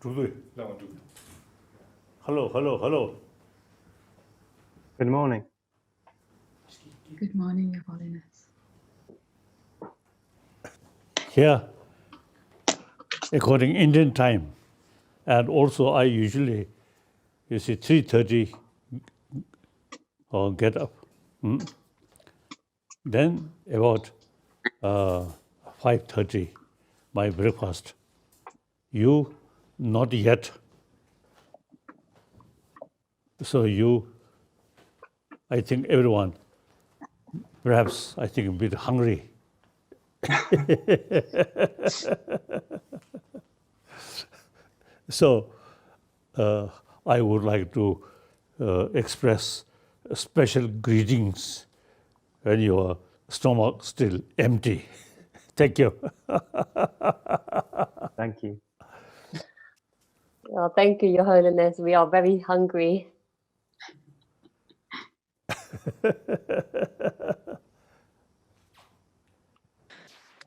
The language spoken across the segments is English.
Hello. Good morning. Good morning, Your Holiness. Here, according Indian time, and also I usually, 3:30 or get up. Then about 5:30, my breakfast. You, not yet. So you, I think everyone, perhaps I think a bit hungry. So I would like to express special greetings when your stomach still empty. Thank you. Thank you. Well, thank you, Your Holiness. We are very hungry.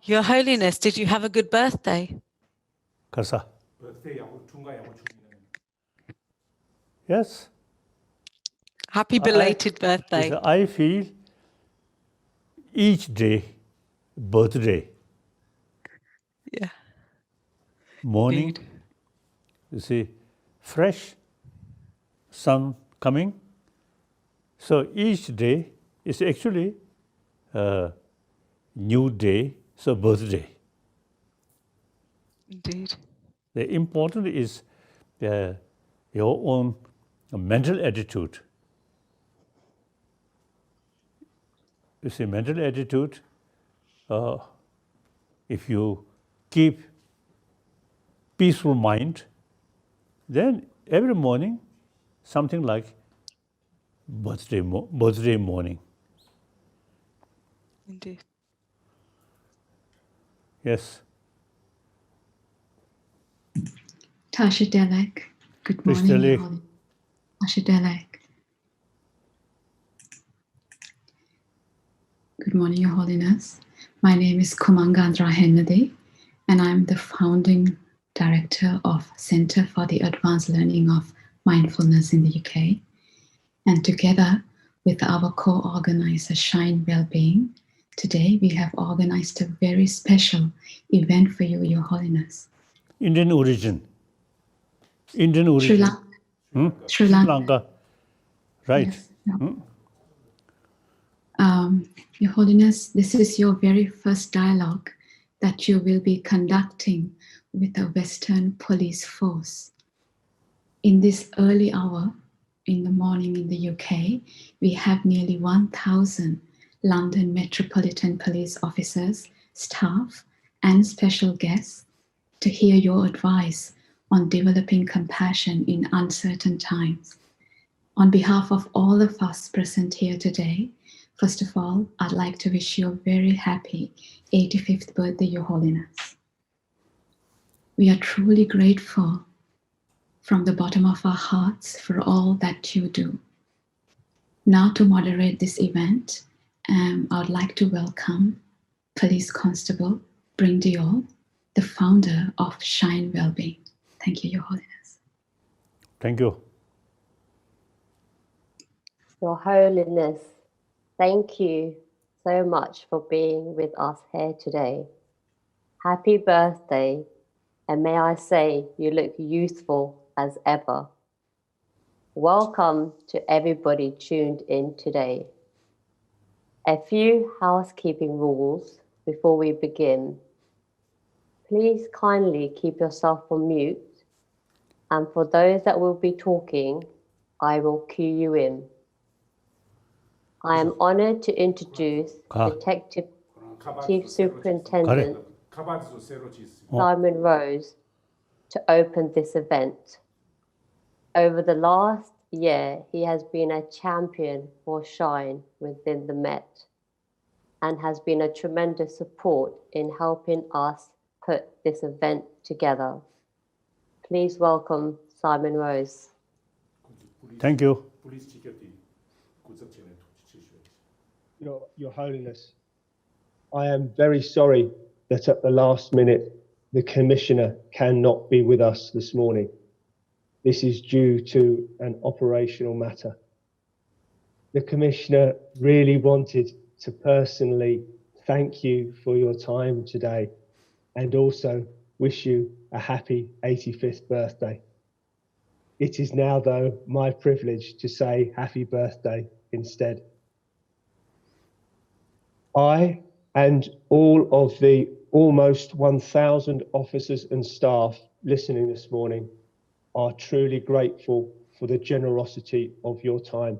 Your Holiness, did you have a good birthday? Karsa. Yes. Happy belated birthday. I feel each day, birthday, Yeah. morning, Indeed. you see, fresh sun coming. So each day is actually a new day, so birthday. Indeed. The important is your own mental attitude. You see, mental attitude, if you keep peaceful mind, then every morning, something like birthday morning. Indeed. Yes. Tasha Delek. Good Please morning, tell Your you. Holiness. Tasha Delek. Good morning, Your Holiness. My name is Kumangandra Hennedy, and I'm the founding director of Center for the Advanced Learning of Mindfulness in the UK. And together with our co-organizer, Shine Wellbeing, today we have organized a very special event for you, Your Holiness. Indian origin. Sri Lanka. Sri Lanka. Right. Yes. Your Holiness, this is your very first dialogue that you will be conducting with a Western police force. In this early hour in the morning in the UK, we have nearly 1,000 London Metropolitan Police officers, staff, and special guests to hear your advice on developing compassion in uncertain times. On behalf of all of us present here today, first of all, I'd like to wish you a very happy 85th birthday, Your Holiness. We are truly grateful from the bottom of our hearts for all that you do. Now to moderate this event, I would like to welcome Police Constable Brindiyol, the founder of Shine Wellbeing. Thank you, Your Holiness. Thank you. Your Holiness, thank you so much for being with us here today. Happy birthday, and may I say you look youthful as ever. Welcome to everybody tuned in today. A few housekeeping rules before we begin. Please kindly keep yourself on mute, and for those that will be talking, I will cue you in. I am honored to introduce Detective Chief Superintendent Simon Rose to open this event. Over the last year, he has been a champion for Shine within the Met and has been a tremendous support in helping us put this event together. Please welcome Simon Rose. Thank you. Your Holiness, I am very sorry that at the last minute the Commissioner cannot be with us this morning. This is due to an operational matter. The Commissioner really wanted to personally thank you for your time today and also wish you a happy 85th birthday. It is now, though, my privilege to say happy birthday instead. I and all of the almost 1,000 officers and staff listening this morning are truly grateful for the generosity of your time.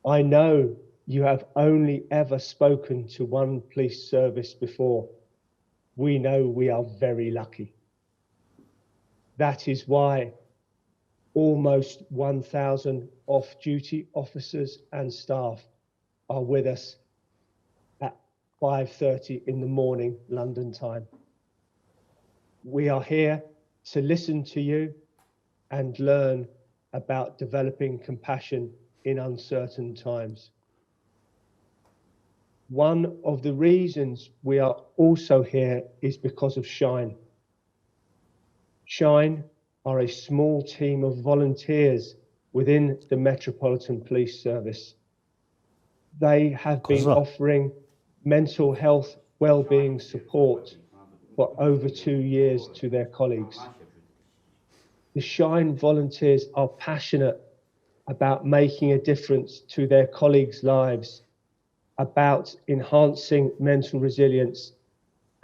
I know you have only ever spoken to one police service before. We know we are very lucky. That is why almost 1,000 off-duty officers and staff are with us at 5:30 in the morning, London time. We are here to listen to you and learn about developing compassion in uncertain times. One of the reasons we are also here is because of Shine. Shine are a small team of volunteers within the Metropolitan Police Service. They have been offering mental health well-being support for over 2 years to their colleagues. The Shine volunteers are passionate about making a difference to their colleagues' lives, about enhancing mental resilience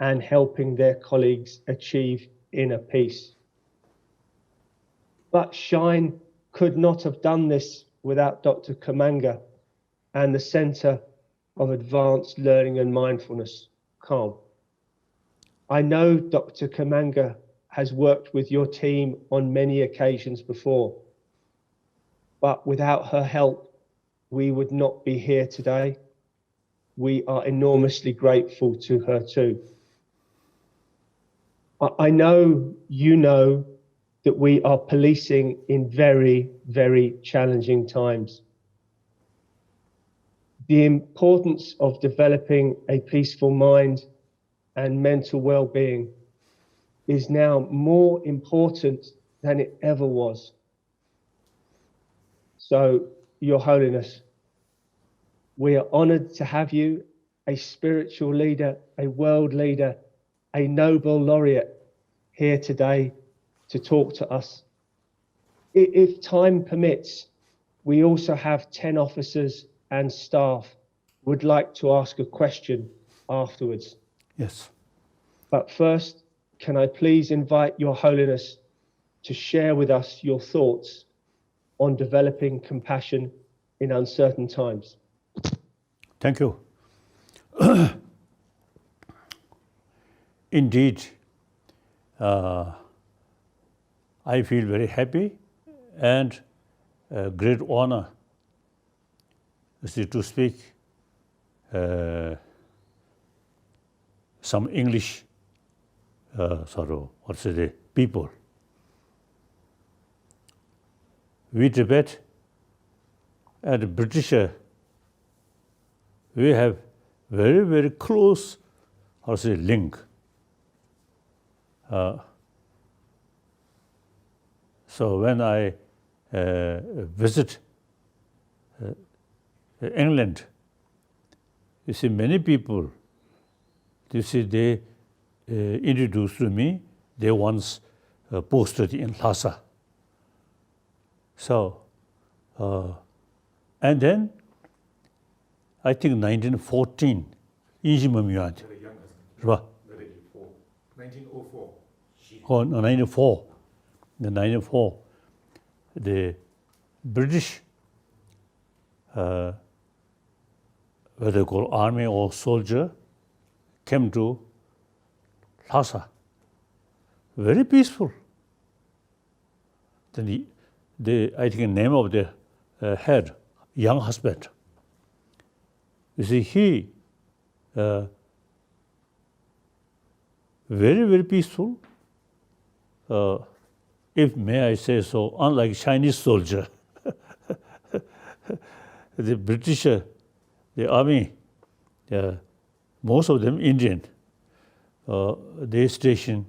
and helping their colleagues achieve inner peace. But Shine could not have done this without Dr. Kamanga and the Centre of Advanced Learning and Mindfulness, CALM. I know Dr. Kamanga has worked with your team on many occasions before, but without her help, we would not be here today. We are enormously grateful to her too. I know you know that we are policing in very, very challenging times. The importance of developing a peaceful mind and mental well-being is now more important than it ever was. So, Your Holiness, we are honored to have you, a spiritual leader, a world leader, a Nobel laureate, here today to talk to us. If time permits, we also have 10 officers and staff who would like to ask a question afterwards. Yes. But first, can I please invite Your Holiness to share with us your thoughts on developing compassion in uncertain times? Thank you. Indeed, I feel very happy and a great honor to speak some English people. We Tibet and British, we have very, very close link. So when I visit England, you see many people, you see they introduced to me, they once posted in Lhasa. So, and then I think 1914, Injimamyuan, right? 1904. Oh, no, 1904. The 1904, the British, whether they call army or soldier, came to Lhasa. Very peaceful. Then I think the name of the head, young husband. You see, he very, very peaceful. If may I say so, unlike Chinese soldier, the British, the army, most of them Indian, they stationed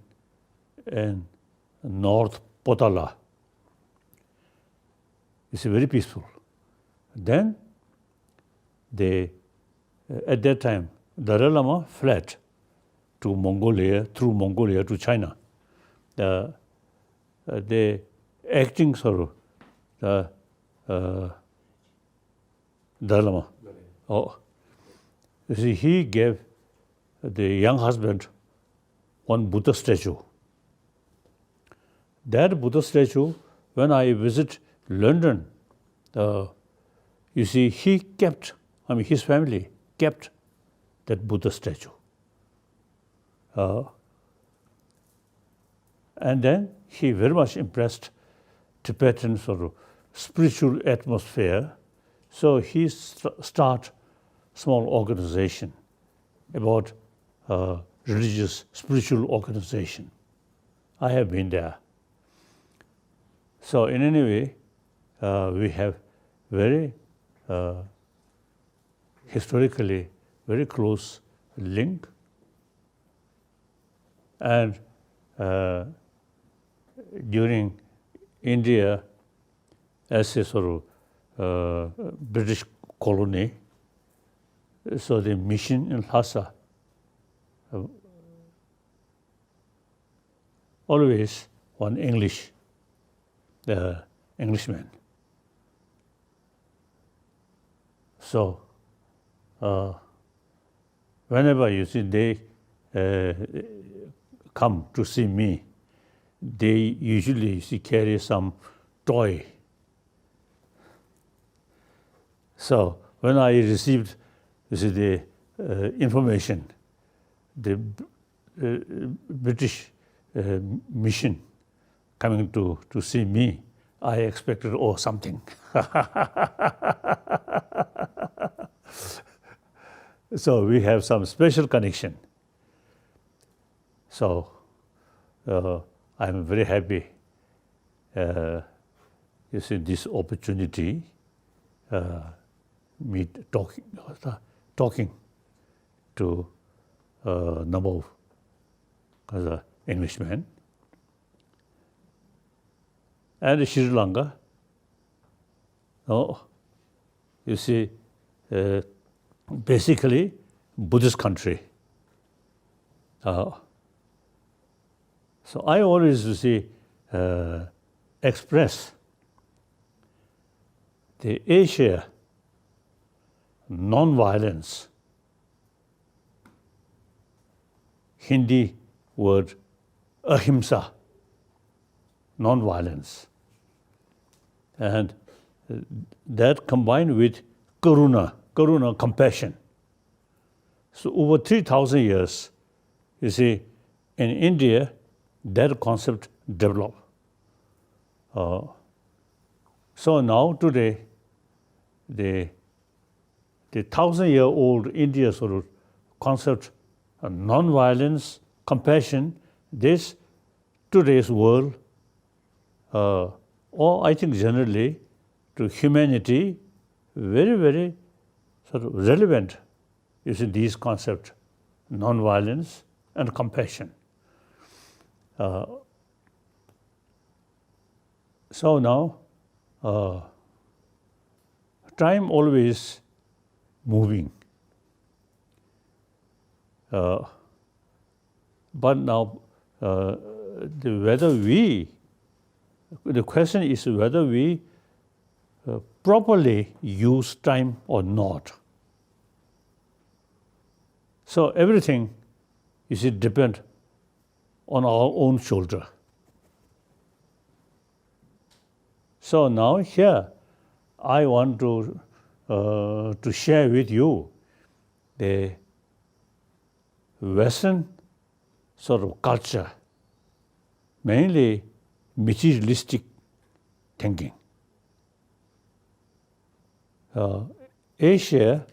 in North Potala. It's very peaceful. Then they, at that time, Dalai Lama fled to Mongolia, through Mongolia to China. The acting sort of Dalai Lama. Oh, you see, he gave the young husband one Buddha statue. That Buddha statue, when I visit London, you see, he kept, his family kept that Buddha statue. And then he very much impressed Tibetan sort of spiritual atmosphere. So he start small organization about religious, spiritual organization. I have been there. So in any way, we have very historically very close link. And during India, as a sort of British colony, so the mission in Lhasa always one Englishman. So whenever you see they come to see me, they usually carry some toy. So when I received the information, the British mission coming to see me, I expected, something. So we have some special connection. So I'm very happy you see this opportunity, talking to a number of Englishmen. And Sri Lanka, you see, basically Buddhist country. So I always express the Asia non-violence, Hindi word ahimsa, non-violence. And that combined with karuna, compassion. So over 3,000 years, you see, in India, that concept developed. So now today, the 1,000-year-old India sort of concept, non-violence, compassion, this today's world, or I think generally to humanity, very, very sort of relevant, you see, these concepts, non-violence and compassion. So now, time always moving. But now, the question is whether we properly use time or not. So everything, you see, depends on our own shoulder. So now here, I want to share with you the Western sort of culture, mainly materialistic thinking. Asia,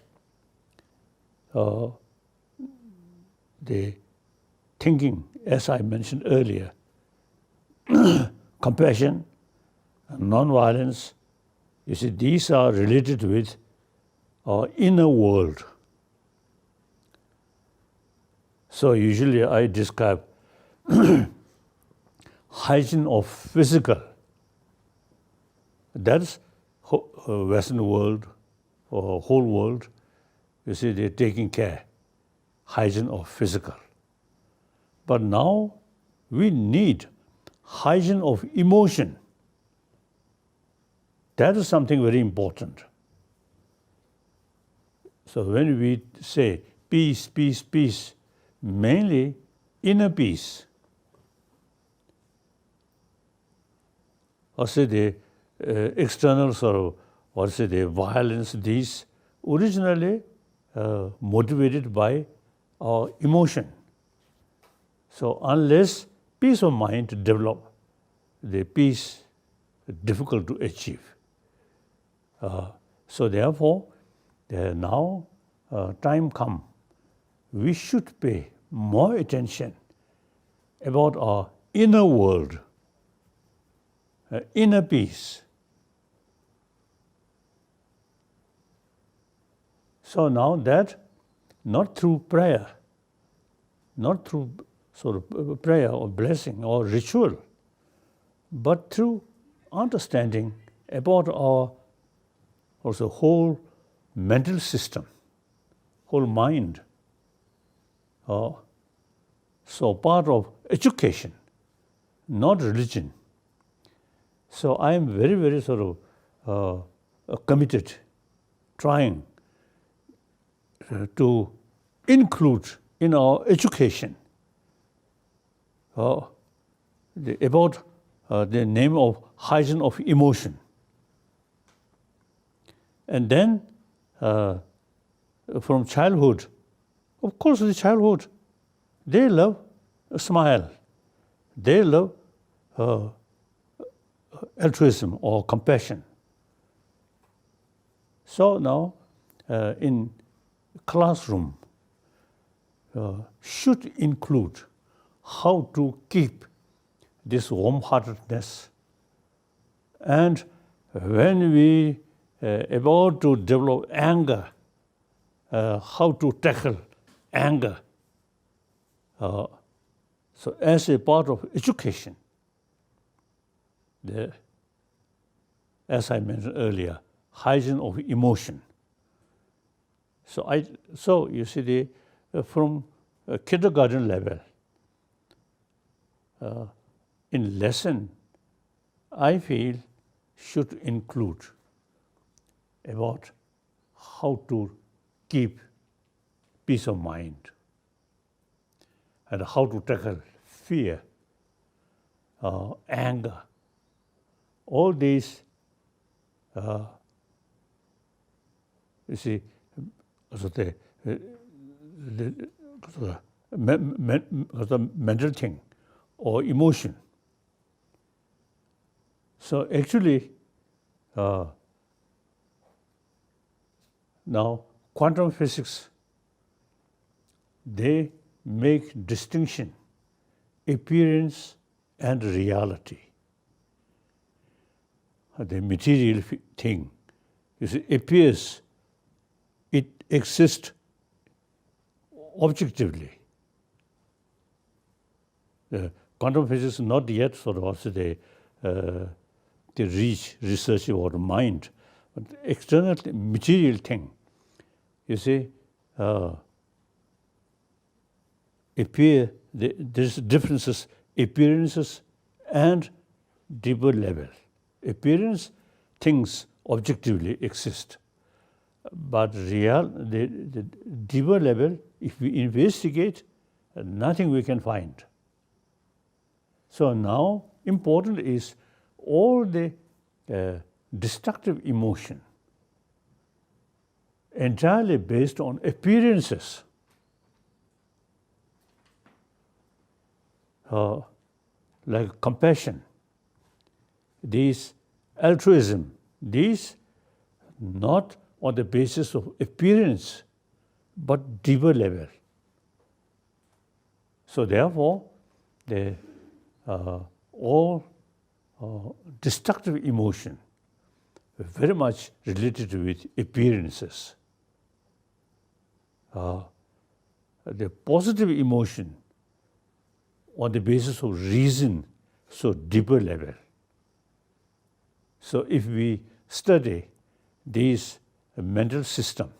the thinking, as I mentioned earlier, compassion, non-violence, you see, these are related with our inner world. So usually I describe hygiene of physical. That's Western world or whole world. You see, they're taking care, hygiene of physical. But now we need hygiene of emotion. That is something very important. So when we say peace, peace, peace, mainly inner peace. Or say the external sorrow, or say the violence, these originally motivated by our emotion. So unless peace of mind develop, the peace is difficult to achieve. So therefore, now time come, we should pay more attention about our inner world, inner peace. So now that, not through prayer, not through sort of prayer or blessing or ritual, but through understanding about our also whole mental system, whole mind. So part of education, not religion. So I am very, very sort of committed, trying to include in our education about the name of hygiene of emotion. And then from childhood, of course the childhood, they love a smile. They love altruism or compassion. So now in classroom should include how to keep this warm-heartedness. And when we about to develop anger, how to tackle anger. So as a part of education, as I mentioned earlier, hygiene of emotion. So you see, from kindergarten level, in lesson, I feel should include about how to keep peace of mind and how to tackle fear, anger. All these, you see, the mental thing or emotion. So actually, now quantum physics, they make distinction, appearance and reality. The material thing, you see, appears, it exists objectively. Quantum physics is not yet sort of also the research about the mind, but external material thing, you see, there's differences, appearances and deeper level. Appearance, things objectively exist. But the deeper level, if we investigate, nothing we can find. So now important is all the destructive emotion entirely based on appearances. Like compassion, these altruism, these not on the basis of appearance, but deeper level. So therefore, all destructive emotion very much related with appearances. the positive emotion on the basis of reason, so deeper level. So if we study these mental system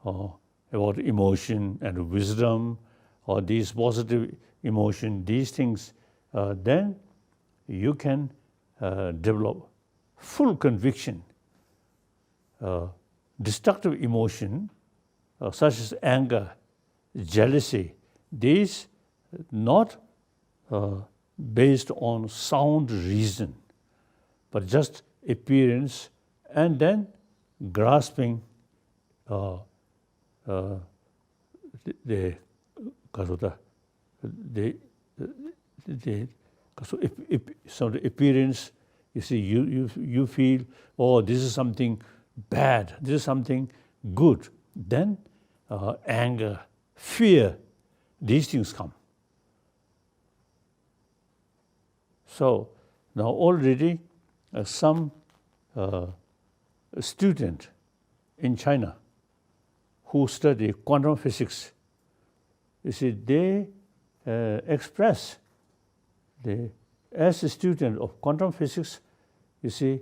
about emotion and wisdom, or these positive emotion, these things, then you can develop full conviction. Destructive emotion, such as anger, jealousy, these not based on sound reason, but just appearance, and then grasping the appearance. You see, you feel, oh, this is something bad, this is something good. Then anger, fear, these things come. So now already some student in China who study quantum physics, you see, they express, as a student of quantum physics, you see,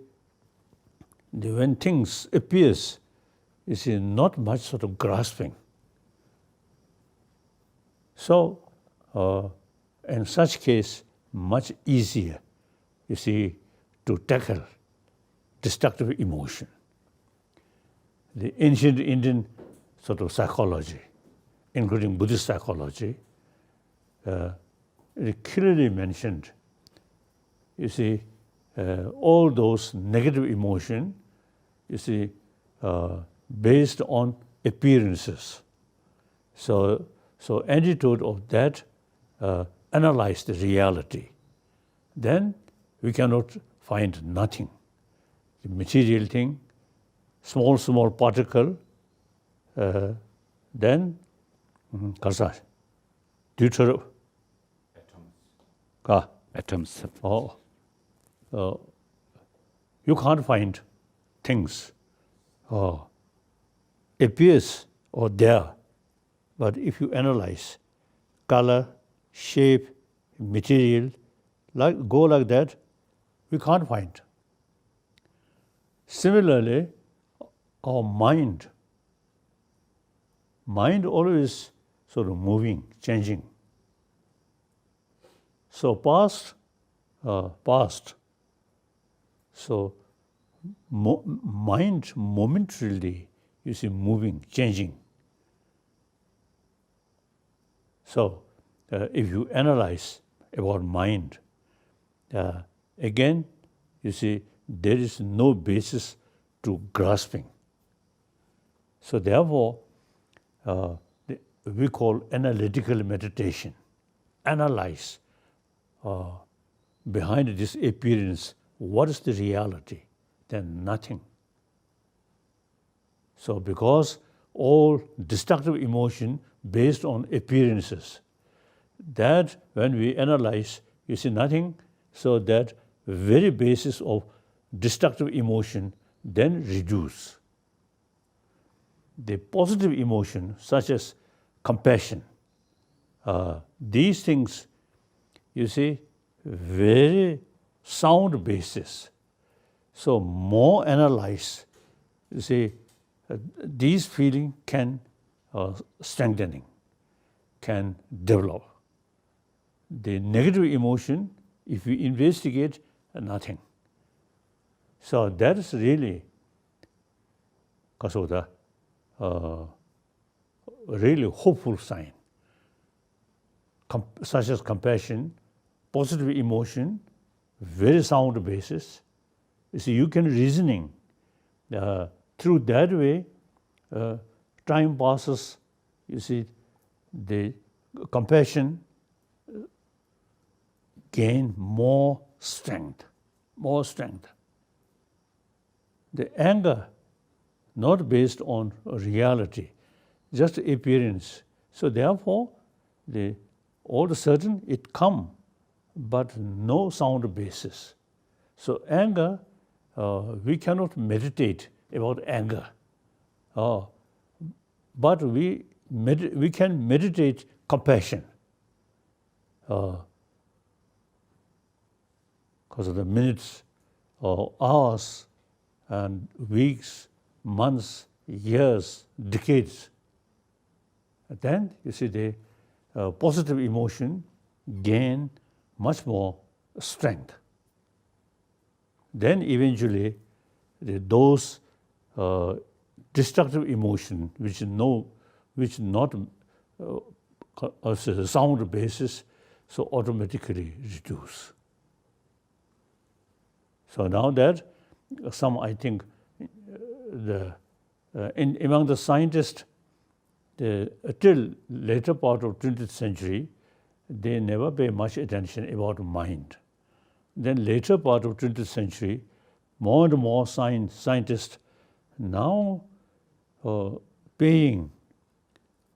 when things appears, you see, not much sort of grasping. So in such case, much easier, you see, to tackle destructive emotion. The ancient Indian sort of psychology, including Buddhist psychology, it clearly mentioned, you see, all those negative emotion, you see, based on appearances. So antidote of that, analyze the reality. Then we cannot find nothing. The material thing, small particle, then atoms. You can't find things appears or there, but if you analyze color, shape, material, go like that, we can't find. Similarly, our mind always sort of moving, changing. So past. So mind momentarily, you see, moving, changing. So if you analyze about mind, again, you see, there is no basis to grasping. So therefore, we call analytical meditation. Analyze behind this appearance, what is the reality? Then nothing. So because all destructive emotion based on appearances, that when we analyze, you see nothing, so that very basis of destructive emotion then reduce. The positive emotion, such as compassion, these things, you see, very sound basis. So more analyze, you see, these feeling can strengthening, can develop. The negative emotion, if we investigate, nothing. So that is really really hopeful sign. Such as compassion, positive emotion, very sound basis. You see, you can reasoning through that way. Time passes. You see, the compassion gain more strength. The anger, not based on reality, just appearance. So therefore, all of a sudden it come, but no sound basis. So anger, we cannot meditate about anger. But we we can meditate compassion. Because of the minutes or hours and weeks, months, years, decades. And then you see the positive emotion gain much more strength. Then eventually those destructive emotion which not as a sound basis, so automatically reduce. So now that some, I think, among the scientists, till later part of 20th century, they never pay much attention about mind. Then later part of 20th century, more and more scientists now paying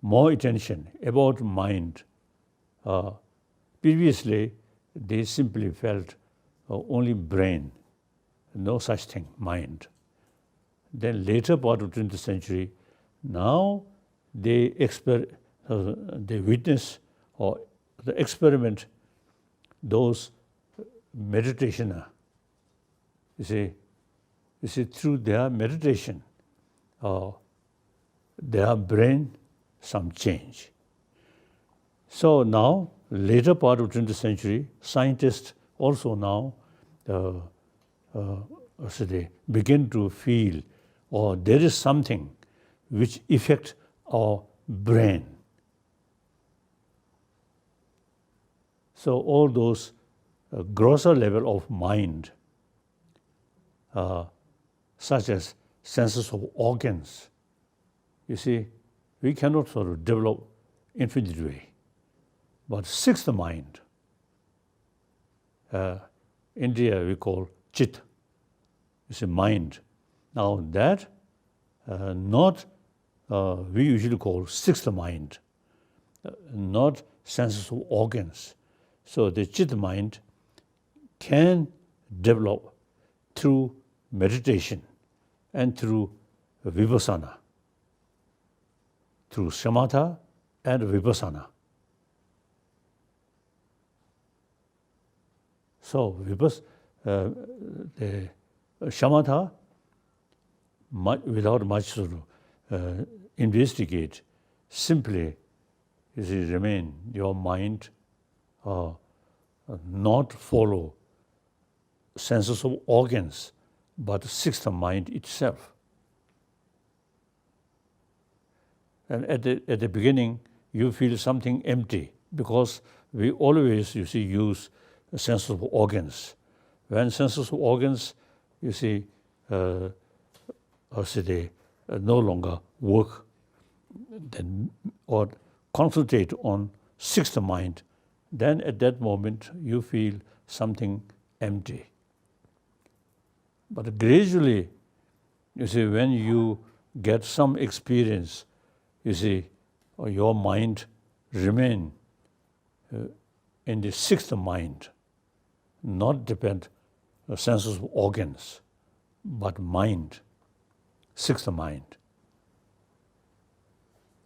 more attention about mind. Previously, they simply felt only brain, no such thing, mind. Then later part of 20th century, now they witness or the experiment those meditation. You see, through their meditation, their brain some change. So now, later part of 20th century, scientists also now they begin to feel, there is something which affects our brain. So all those grosser level of mind, such as senses of organs, you see, we cannot sort of develop infinite way. But sixth mind, India we call chit, you see, mind. Now that we usually call sixth mind, not senses of organs. So the chit mind can develop through meditation and through vipassana, through samatha and vipassana. So the samatha, without much sort of investigate, simply remain your mind, not follow senses of organs, but sixth mind itself. And at the beginning, you feel something empty because we always, use senses of organs. When senses of organs, they no longer work, then or concentrate on sixth mind, then at that moment you feel something empty. But gradually, when you get some experience, your mind remain in the sixth mind, not depend on senses of organs, but mind, sixth mind.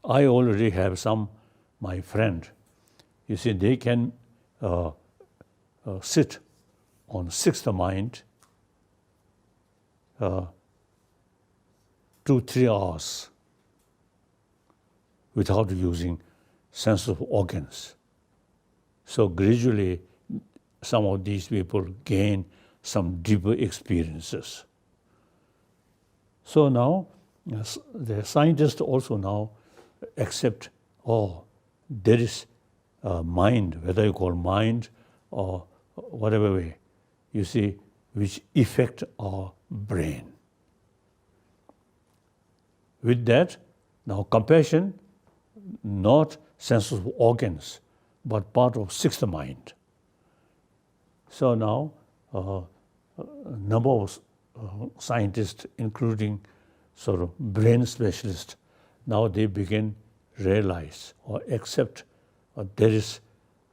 I already have my friend, they can sit on sixth mind 2-3 hours without using sense of organs. So gradually, some of these people gain some deeper experiences. So now, the scientists also now accept, there is a mind, whether you call mind or whatever way, which affect our brain. With that, now compassion, not sense of organs, but part of sixth mind. So now, a number of scientists, including sort of brain specialists, now they begin realize or accept there is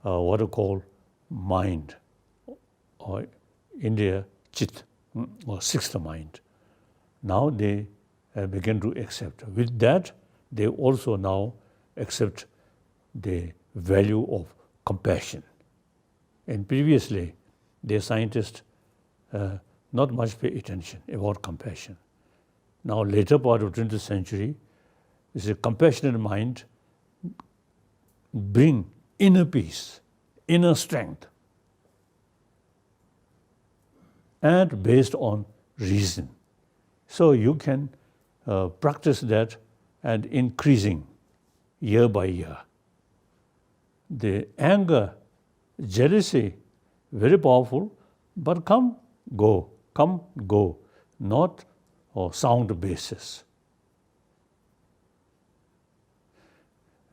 what I call mind, or India chit, or sixth mind. Now they begin to accept. With that, they also now accept the value of compassion. And previously, the scientists not much pay attention about compassion. Now, later part of 20th century, is a compassionate mind bring inner peace, inner strength, and based on reason. So you can practice that and increasing year by year. The anger, jealousy, very powerful, but come, go, not on sound basis.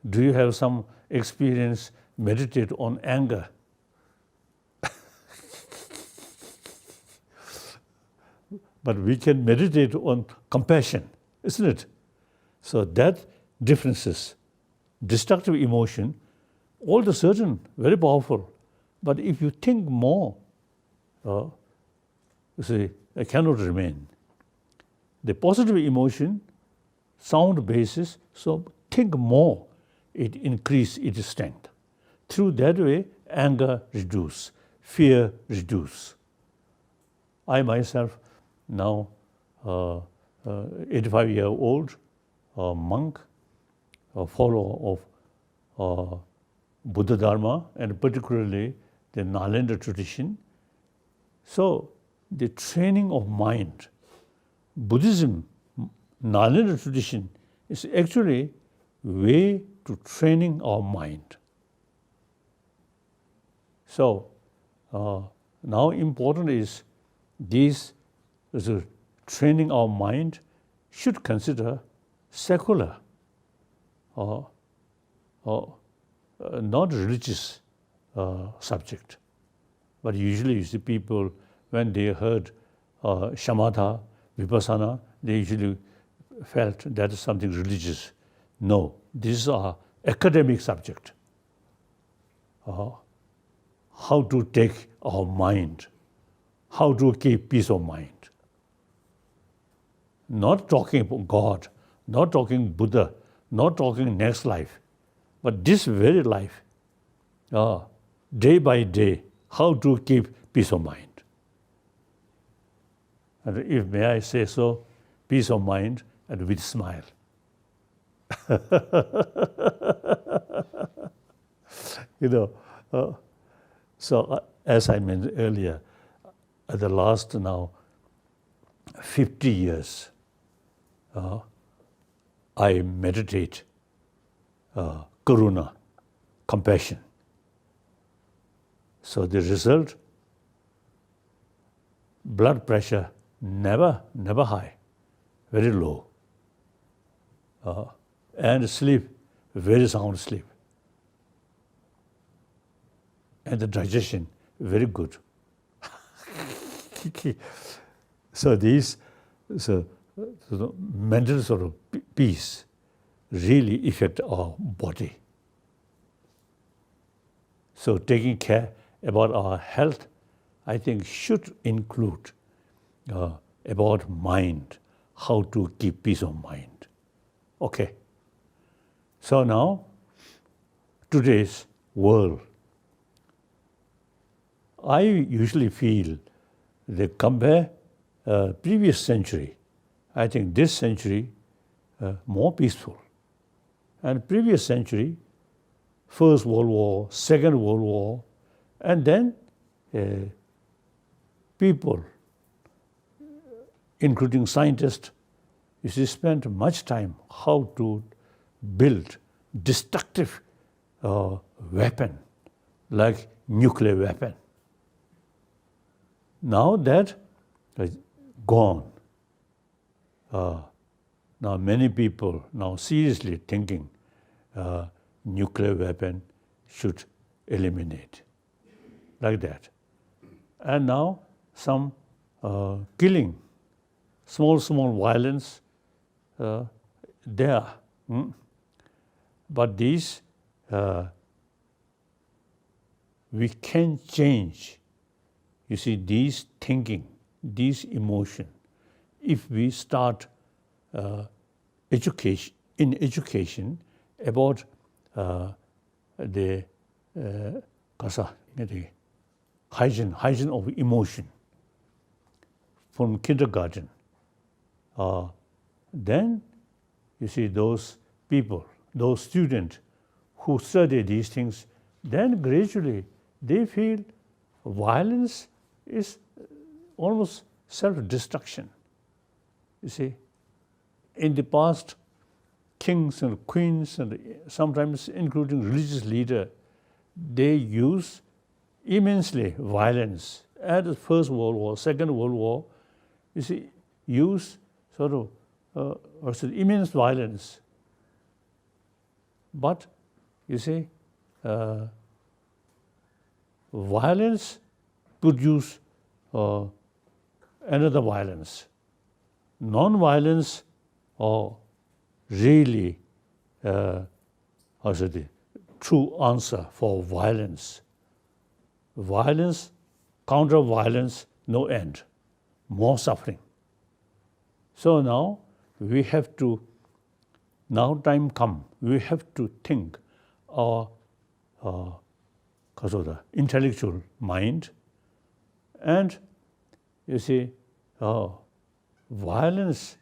Do you have some experience, meditate on anger? But we can meditate on compassion, isn't it? So that differences, destructive emotion, all the certain, very powerful. But if you think more, you see, it cannot remain. The positive emotion, sound basis, so think more, it increase its strength. Through that way, anger reduce, fear reduce. I myself, now 85-year-old monk, a follower of Buddha Dharma, and particularly the Nalanda tradition. So the training of mind, Buddhism, Nalanda tradition is actually way to training our mind. So now important is this training our mind should consider secular or not religious subject. But usually you see people, when they heard shamatha, vipassana, they usually felt that is something religious. No, this is our academic subject. How to take our mind, how to keep peace of mind. Not talking about God, not talking Buddha, not talking next life, but this very life, day by day, how to keep peace of mind. And if may I say so, peace of mind and with smile. So as I mentioned earlier, at the last now 50 years, I meditate karuna, compassion. So the result, blood pressure never high, very low. And sleep, very sound sleep. And the digestion, very good. So these mental sort of peace really affect our body. So taking care about our health, I think should include about mind, how to keep peace of mind. Okay. So now, today's world, I usually feel that compare previous century, I think this century more peaceful. And previous century, First World War, Second World War, and then people, including scientists, you see, spent much time how to build destructive weapon like nuclear weapon. Now that is gone. Now many people now seriously thinking nuclear weapon should eliminate, like that. And now some killing, small violence there. But these we can change. You see, these thinking, these emotion, if we start education, about the hygiene of emotion from kindergarten. Then you see those people, those students who study these things, then gradually they feel violence is almost self-destruction. You see, in the past, kings and queens, and sometimes including religious leaders, they use immensely violence. At the First World War, Second World War, you see, use sort of immense violence. But you see, violence produces another violence. Non-violence really the true answer for violence. Violence, counter-violence, no end, more suffering. So now we have to, now time come, we have to think our because of the intellectual mind, and you see, violence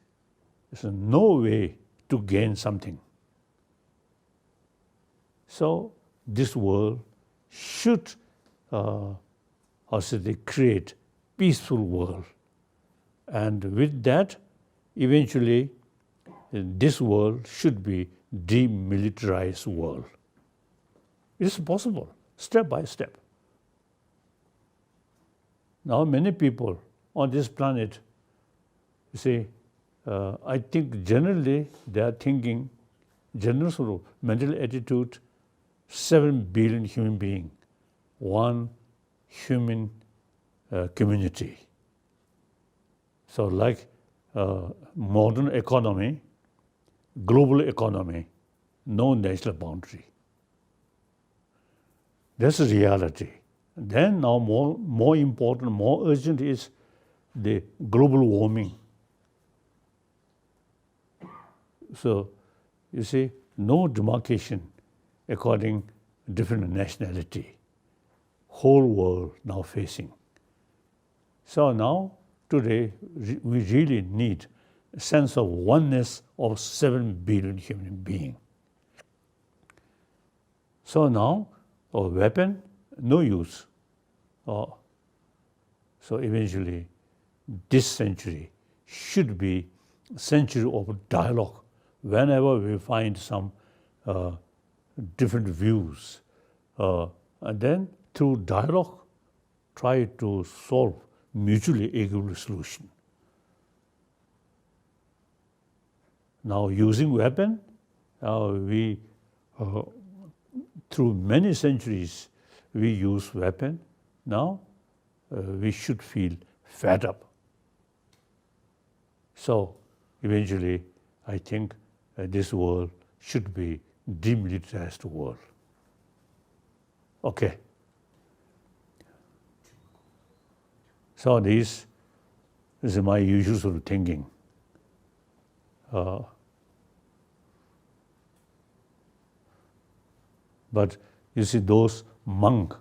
is no way to gain something. So this world should also they create peaceful world, and with that, eventually, this world should be demilitarized world. It is possible, step by step. Now many people on this planet, you see, I think generally they are thinking, general sort of mental attitude, 7 billion human beings, one human community. So like modern economy, global economy, no national boundary. That's the reality. Then now more important, more urgent is the global warming. So you see, no demarcation according different nationality. Whole world now facing. So now, today, we really need a sense of oneness of 7 billion human beings. So now, a weapon, no use. So eventually, this century should be a century of dialogue. Whenever we find some different views, and then through dialogue, try to solve mutually agreeable solution. Now, using weapon, we through many centuries we use weapon. Now, we should feel fed up. So, eventually, I think this world should be demilitarized world. Okay. So this is my usual sort of thinking. But you see those monks,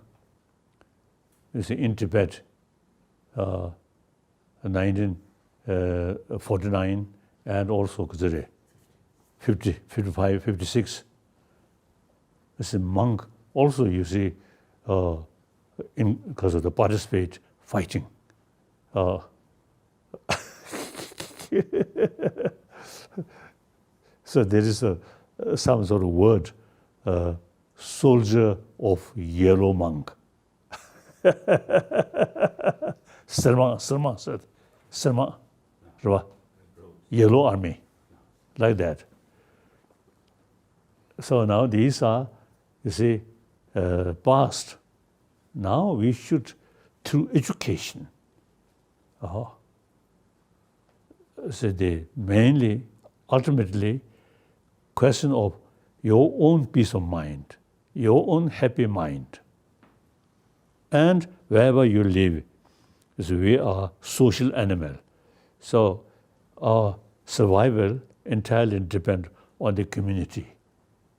you see in Tibet, 1949 and also 50, 55, 56, as a monk also you see because of the participate fighting. So there is some sort of word, soldier of yellow monk. Sarma, yellow army, like that. So now these are, you see, past. Now we should, through education, so the mainly, ultimately, question of your own peace of mind, your own happy mind. And wherever you live, so we are social animal. So our survival entirely depends on the community.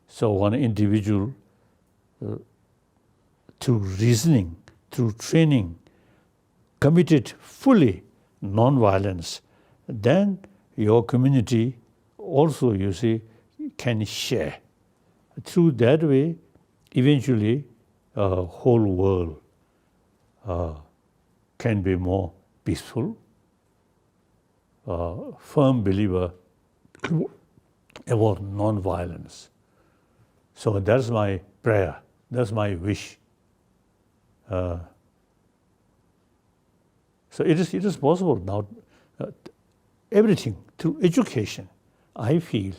So one individual, through reasoning, through training, committed fully non-violence, then your community also, you see, can share. Through that way, eventually, whole world can be more peaceful. Firm believer about non-violence. So that's my prayer. That's my wish. So it is possible now. Everything through education. I feel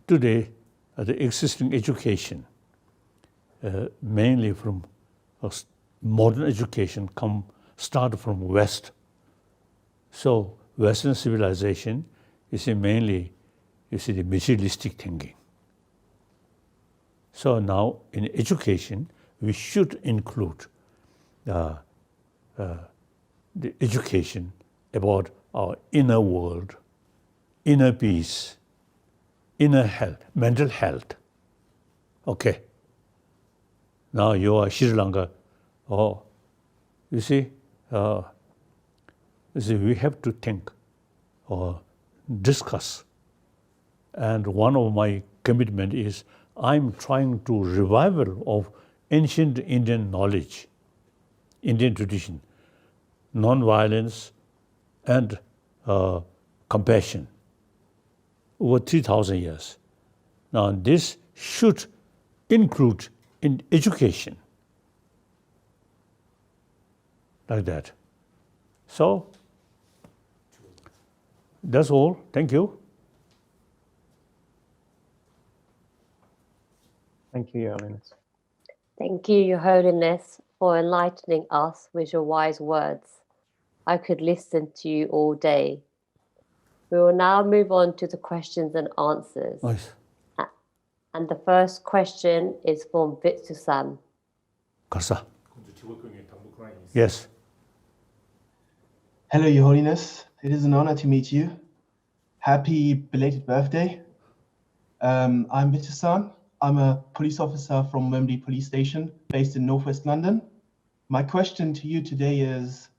today the existing education, mainly from modern education, start from West. So Western civilization, you see, mainly, you see, the materialistic thinking. So now in education, we should include the education about our inner world, inner peace, inner health, mental health. Okay. Now you are Sri Lanka. Oh, you see, we have to think or discuss. And one of my commitment is I'm trying to revival of ancient Indian knowledge, Indian tradition, non-violence and compassion over 3,000 years. Now this should include in education, like that. So that's all. Thank you. Thank you, Your Holiness. Thank you, Your Holiness, for enlightening us with your wise words. I could listen to you all day. We will now move on to the questions and answers. Nice. And the first question is from Vitsu-san. Karsa. Yes. Hello, Your Holiness. It is an honor to meet you. Happy belated birthday. I'm Vitsu-san. I'm a police officer from Wembley Police Station based in Northwest London. My question to you today is,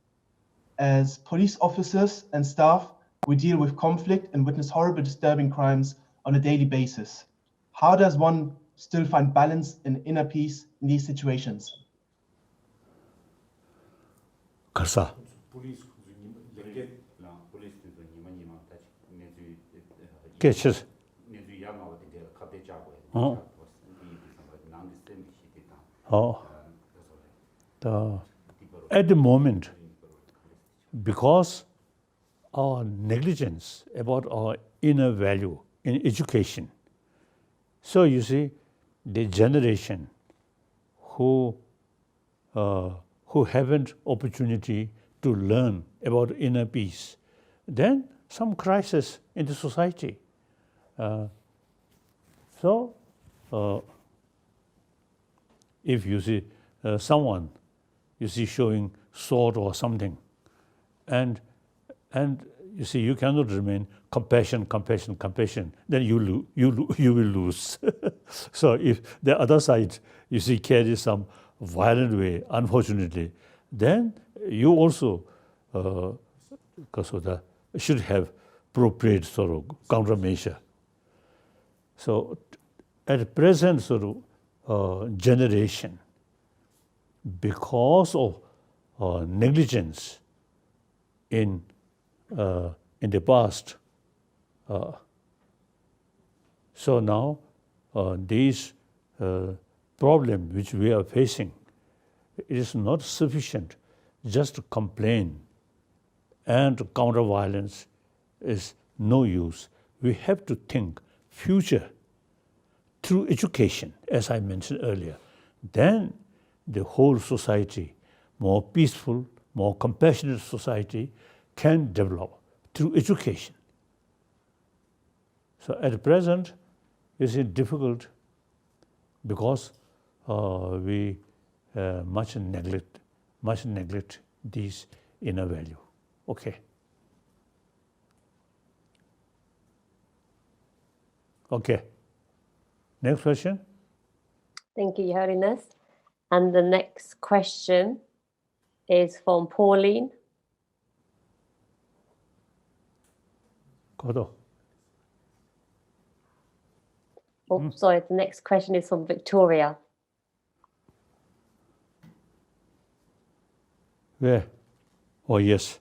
as police officers and staff, we deal with conflict and witness horrible, disturbing crimes on a daily basis. How does one still find balance and inner peace in these situations? Karsa. Catches. Oh. At the moment, because our negligence about our inner value in education, so you see, the generation who haven't opportunity to learn about inner peace, then some crisis in the society. So, if you see someone, you see showing sword or something, and you see you cannot remain compassion, then you will lose. So if the other side, you see, carries some violent way, unfortunately, then you also should have appropriate sort of countermeasure. So at present sort of generation, because of negligence in the past, so now these problem which we are facing, it is not sufficient just to complain and counter violence is no use. We have to think future through education, as I mentioned earlier. Then the whole society, more peaceful, more compassionate society can develop through education. So at present, it's difficult because we much neglect these inner value. Okay. Okay. Next question. Thank you, Your Holiness. And the next question is from Pauline. Kodo. Oh, sorry, the next question is from Victoria. Where? Oh, yes.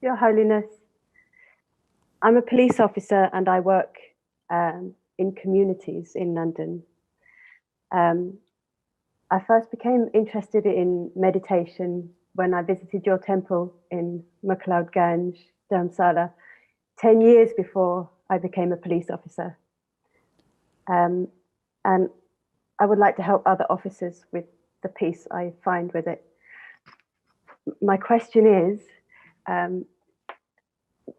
Your Holiness, I'm a police officer and I work in communities in London. I first became interested in meditation when I visited your temple in McLeod-Ganj, Dharamsala, 10 years before I became a police officer. And I would like to help other officers with the peace I find with it. My question is,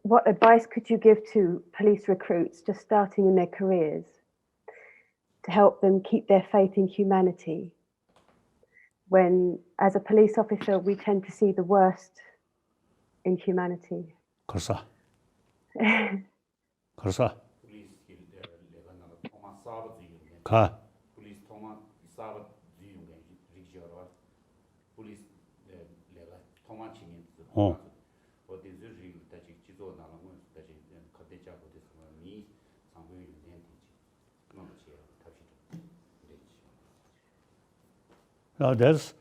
what advice could you give to police recruits just starting in their careers to help them keep their faith in humanity when, as a police officer, we tend to see the worst in humanity? Karsa. Karsa. Ka. Oh. Now there's,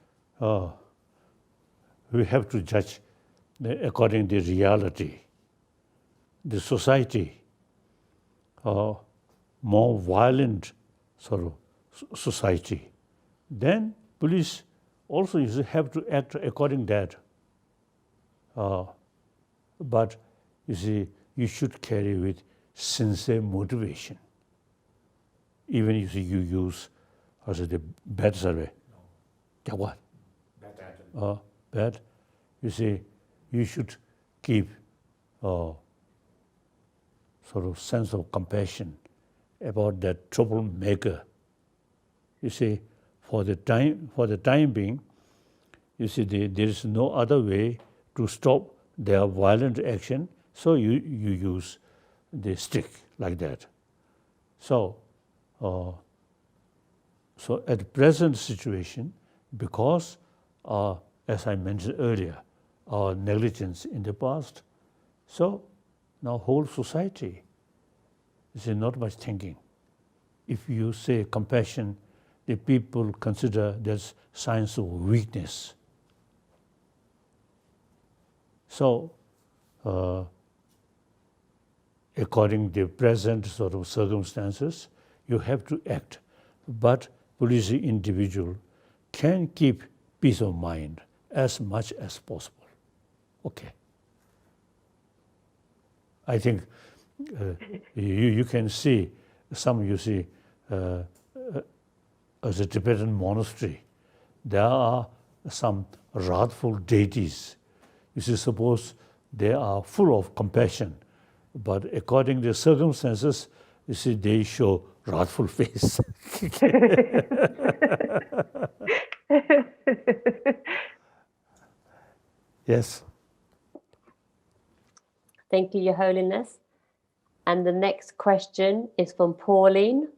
we have to judge according to the reality. The society, more violent sort of society, then police also have to act according to that. But you see, you should carry with sincere motivation. Even if you use also the bad survey. Yeah, what? Bad. You see, you should keep sort of sense of compassion about that troublemaker. You see, for the time being, you see, there is no other way to stop their violent action, so you use the stick like that. So at the present situation, because, as I mentioned earlier, our negligence in the past, so now whole society is not much thinking. If you say compassion, the people consider there's signs of weakness. So, according to the present sort of circumstances, you have to act. But police individual can keep peace of mind as much as possible. Okay. I think you can see, you see, as a Tibetan monastery, there are some wrathful deities. You see, suppose they are full of compassion, but according to the circumstances, you see, they show wrathful face. Yes. Thank you, Your Holiness. And the next question is from Pauline.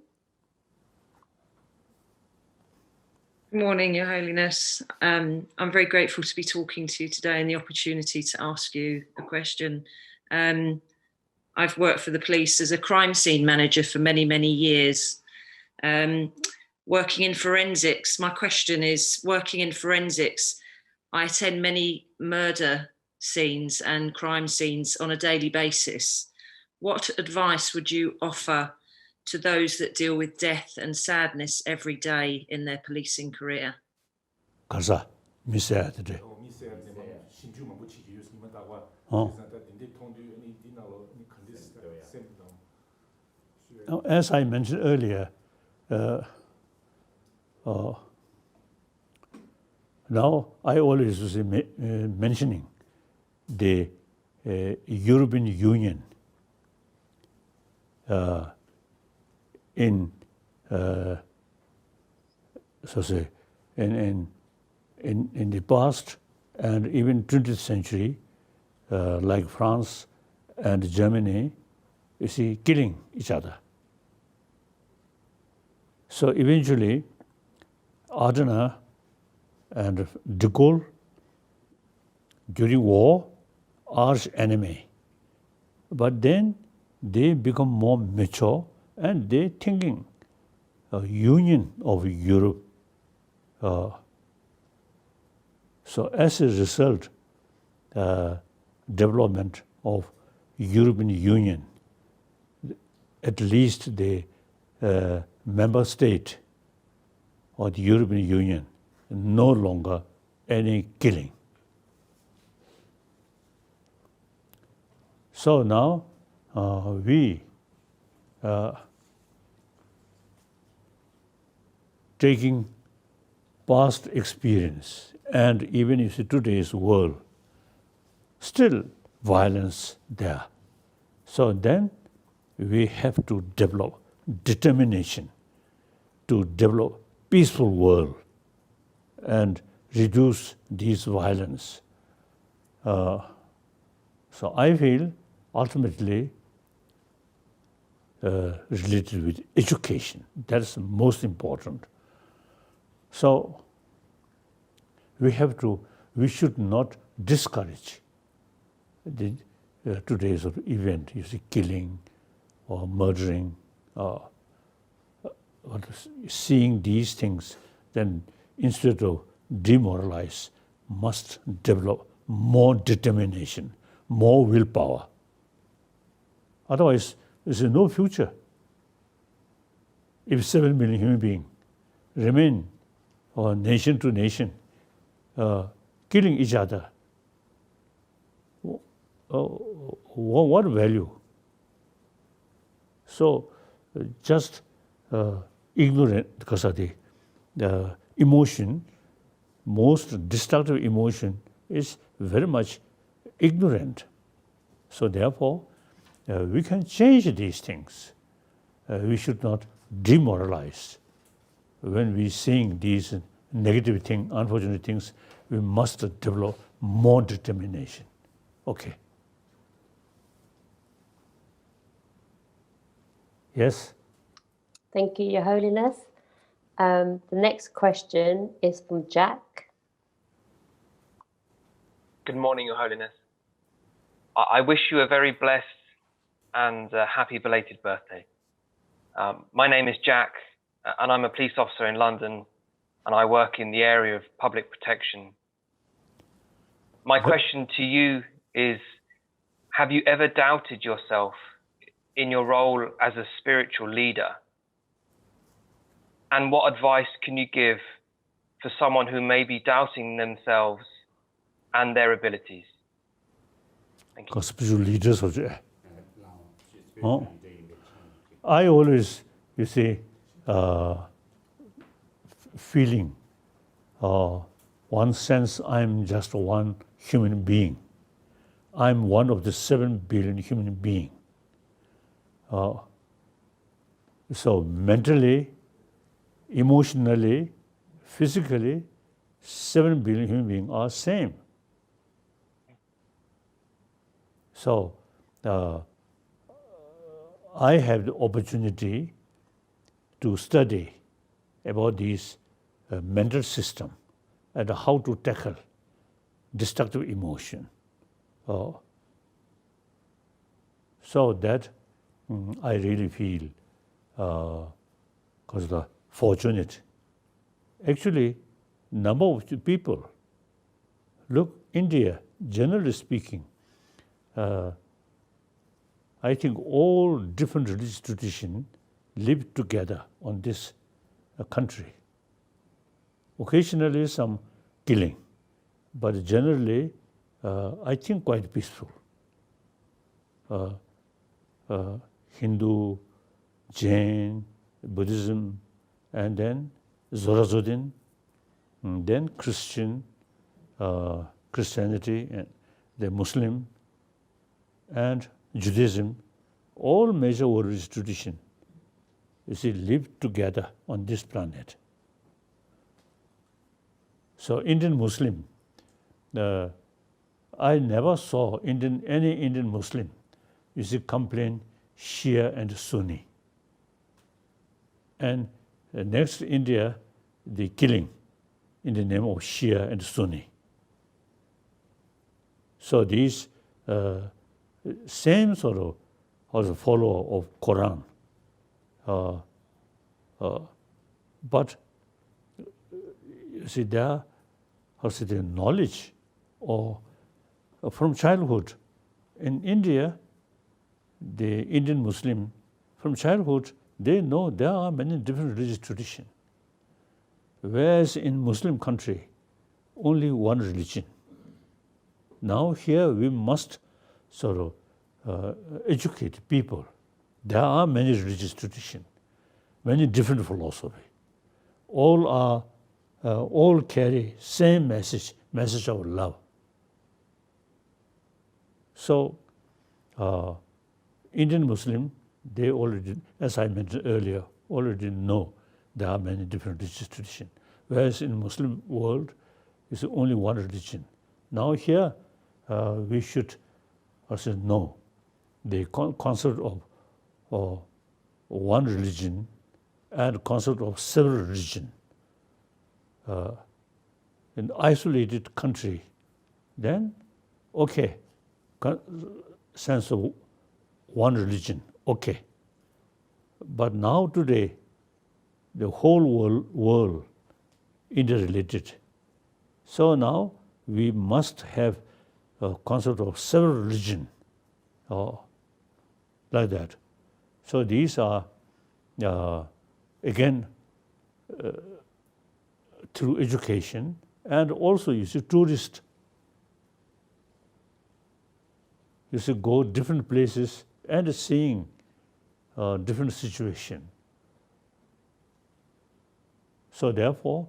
Good morning, Your Holiness. I'm very grateful to be talking to you today and the opportunity to ask you a question. I've worked for the police as a crime scene manager for many, many years. Working in forensics, my question is, working in forensics, I attend many murder scenes and crime scenes on a daily basis. What advice would you offer to those that deal with death and sadness every day in their policing career? 가자, 미세야 돼. As I mentioned earlier, now I always was mentioning the European Union in the past and even 20th century, like France and Germany, you see, killing each other. So eventually, Adenauer and de Gaulle, during war, arch enemy. But then they become more mature and they thinking a union of Europe. So as a result, development of European Union, at least the member state of the European Union, no longer any killing. So now we taking past experience and even if today's world, still violence there. So then we have to develop determination to develop peaceful world and reduce this violence. So I feel ultimately related with education. That's most important. So we should not discourage the today's event, you see, killing or murdering, or seeing these things, then instead of demoralize, must develop more determination, more willpower. Otherwise, there's no future. If 7 million human beings remain, or nation to nation, killing each other, what value? So just ignorant, because of the emotion, most destructive emotion is very much ignorant. So therefore, we can change these things. We should not demoralize. When we seeing these negative things, unfortunate things, we must develop more determination. Okay. Yes? Thank you, Your Holiness. The next question is from Jack. Good morning, Your Holiness. I wish you a very blessed and happy belated birthday. My name is Jack, and I'm a police officer in London, and I work in the area of public protection. My question to you is, have you ever doubted yourself in your role as a spiritual leader? And what advice can you give for someone who may be doubting themselves and their abilities? Thank you. Spiritual leaders, I always, you see, feeling, one sense I'm just one human being. I'm one of the 7 billion human beings. So mentally, emotionally, physically, 7 billion human beings are same. So I have the opportunity to study about this mental system and how to tackle destructive emotion. So that I really feel because the fortunate. Actually, number of people, look, India, generally speaking, I think all different religious traditions live together on this country. Occasionally some killing, but generally I think quite peaceful. Hindu, Jain, Buddhism, and then Zoroastrian, and then Christian, Christianity, and the Muslim, and Judaism, all major religious traditions, you see, live together on this planet. So Indian Muslim, I never saw any Indian Muslim, you see, complain Shia and Sunni. And next India, the killing in the name of Shia and Sunni. So these same sort of as a follower of Quran, but you see, there has the knowledge or from childhood. In India, the Indian Muslim, from childhood, they know there are many different religious traditions. Whereas in Muslim country, only one religion. Now here we must sort of educate people. There are many religious traditions, many different philosophy. All carry same message of love. So Indian Muslim, they already, as I mentioned earlier, already know there are many different religious traditions. Whereas in Muslim world, it's only one religion. Now here, we should also know the concept of one religion and concept of several religions. In isolated country, then, okay, sense of one religion, okay. But now today, the whole world interrelated. So now we must have a concept of several religions, like that. So these are, again, through education, and also you see tourists, you see go different places and seeing different situation. So therefore,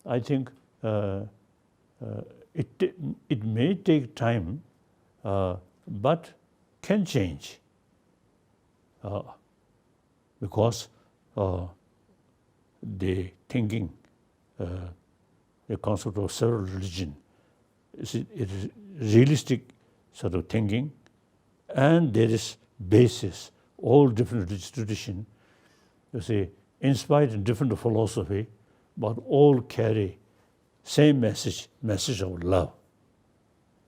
I think it may take time, but can change, because the thinking, the concept of several religion, it is realistic sort of thinking, and there is basis, all different religious tradition, you see, inspired in different philosophy, but all carry same message of love.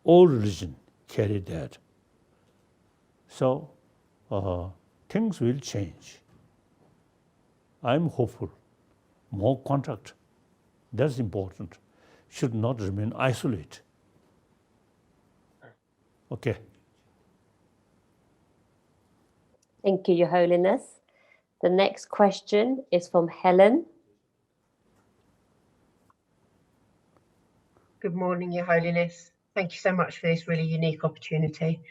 All religion carry that. So things will change. I'm hopeful. More contact, that's important. Should not remain isolated. Okay. Thank you, Your Holiness. The next question is from Helen. Good morning, Your Holiness. Thank you so much for this really unique opportunity.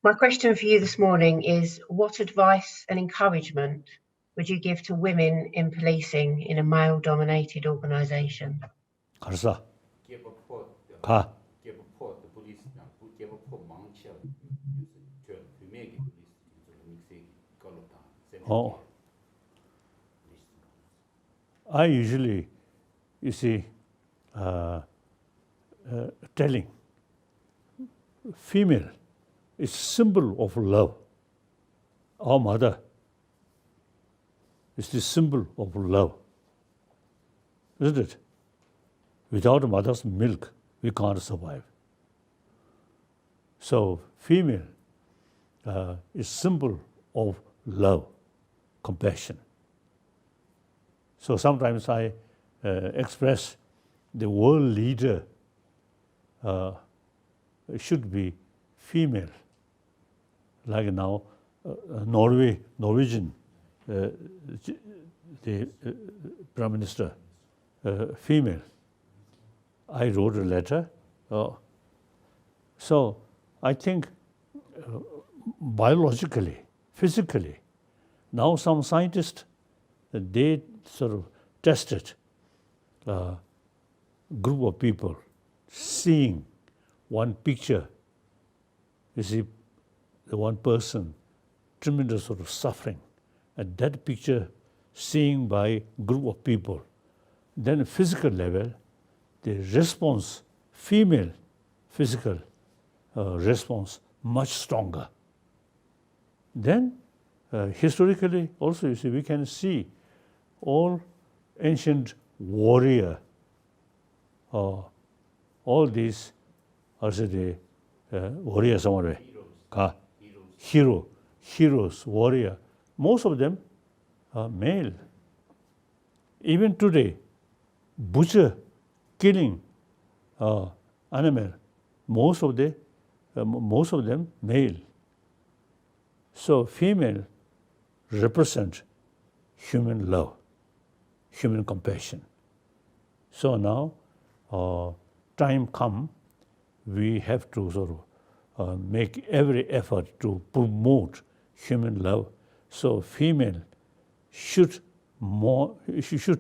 My question for you this morning is, what advice and encouragement would you give to women in policing in a male-dominated organisation? 가르사. I usually, you see, telling female is symbol of love. Our mother is the symbol of love, isn't it? Without a mother's milk, we can't survive. So female is symbol of love, compassion. So sometimes I express the world leader should be female. Like now, Norwegian, the Prime Minister, female. I wrote a letter. So I think biologically, physically, now some scientists, they sort of tested a group of people seeing one picture. You see, the one person, tremendous sort of suffering, and that picture seen by group of people. Then physical level, the response, female physical response much stronger. Then, historically also, you see, we can see all ancient warrior, all these, warrior somewhere, heroes, warrior, most of them are male. Even today, butcher, killing animal, most of them male. So female represent human love, human compassion. So now, time come, we have to sort of make every effort to promote human love. So female should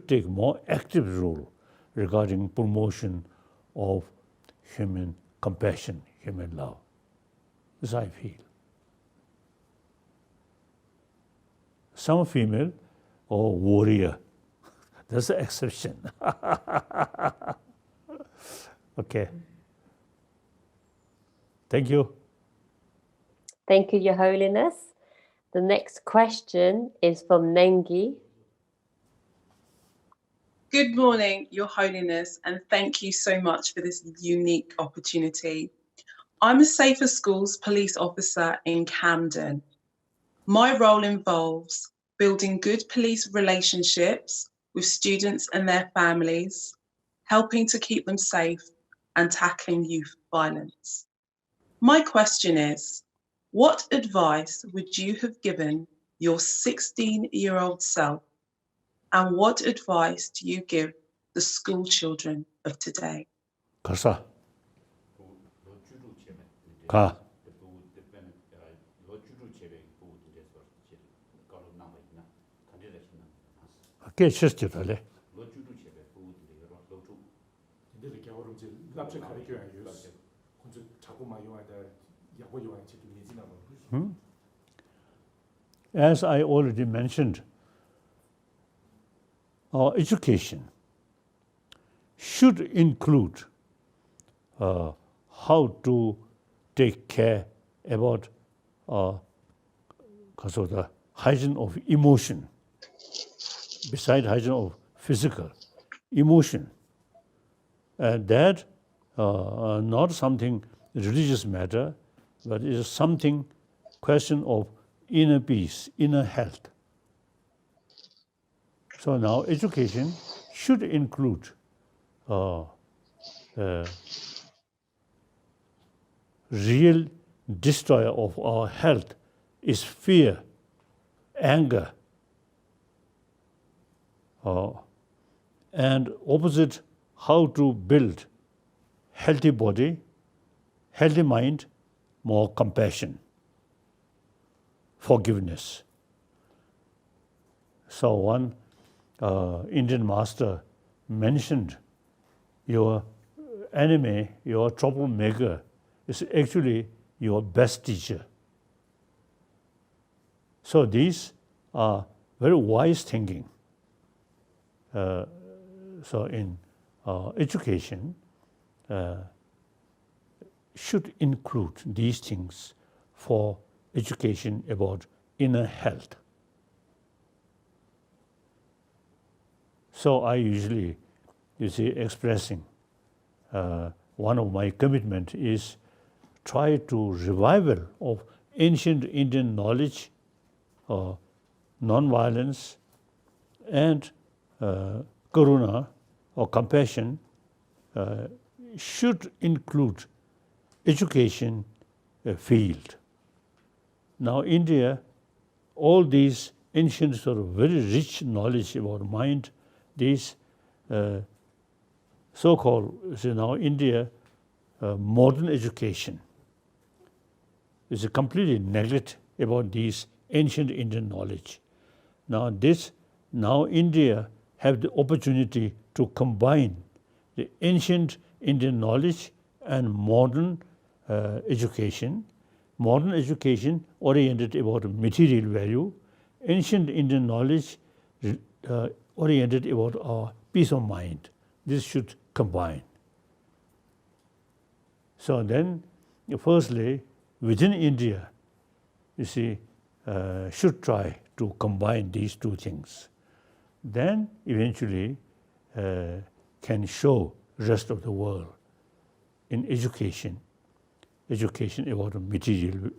take more active role regarding promotion of human compassion, human love. This I feel. Some female or warrior, that's the exception. Okay. Thank you. Thank you, Your Holiness. The next question is from Nengi. Good morning, Your Holiness, and thank you so much for this unique opportunity. I'm a Safer Schools police officer in Camden. My role involves building good police relationships with students and their families, helping to keep them safe, and tackling youth violence. My question is, what advice would you have given your 16-year-old self, and what advice do you give the school children of today? 가사. 가. ¿Qué es esto, dale? As I already mentioned, our education should include how to take care about the hygiene of emotion, beside hygiene of physical emotion. And that not something religious matter, but it is something question of inner peace, inner health. So now education should include real destroyer of our health is fear, anger, and opposite, how to build healthy body, healthy mind, more compassion, forgiveness. So one Indian master mentioned, your enemy, your troublemaker, is actually your best teacher. So these are very wise thinking. So in education should include these things for education about inner health. So I usually, expressing one of my commitment is try to revival of ancient Indian knowledge, non-violence, and karuna or compassion should include education field. Now India, all these ancient sort of very rich knowledge about mind, these so-called, now India, modern education is a completely neglect about these ancient Indian knowledge. Now India have the opportunity to combine the ancient Indian knowledge and modern education oriented about material value, ancient Indian knowledge oriented about our peace of mind. This should combine. So then firstly, within India, you see, should try to combine these two things. Then eventually can show rest of the world in education about material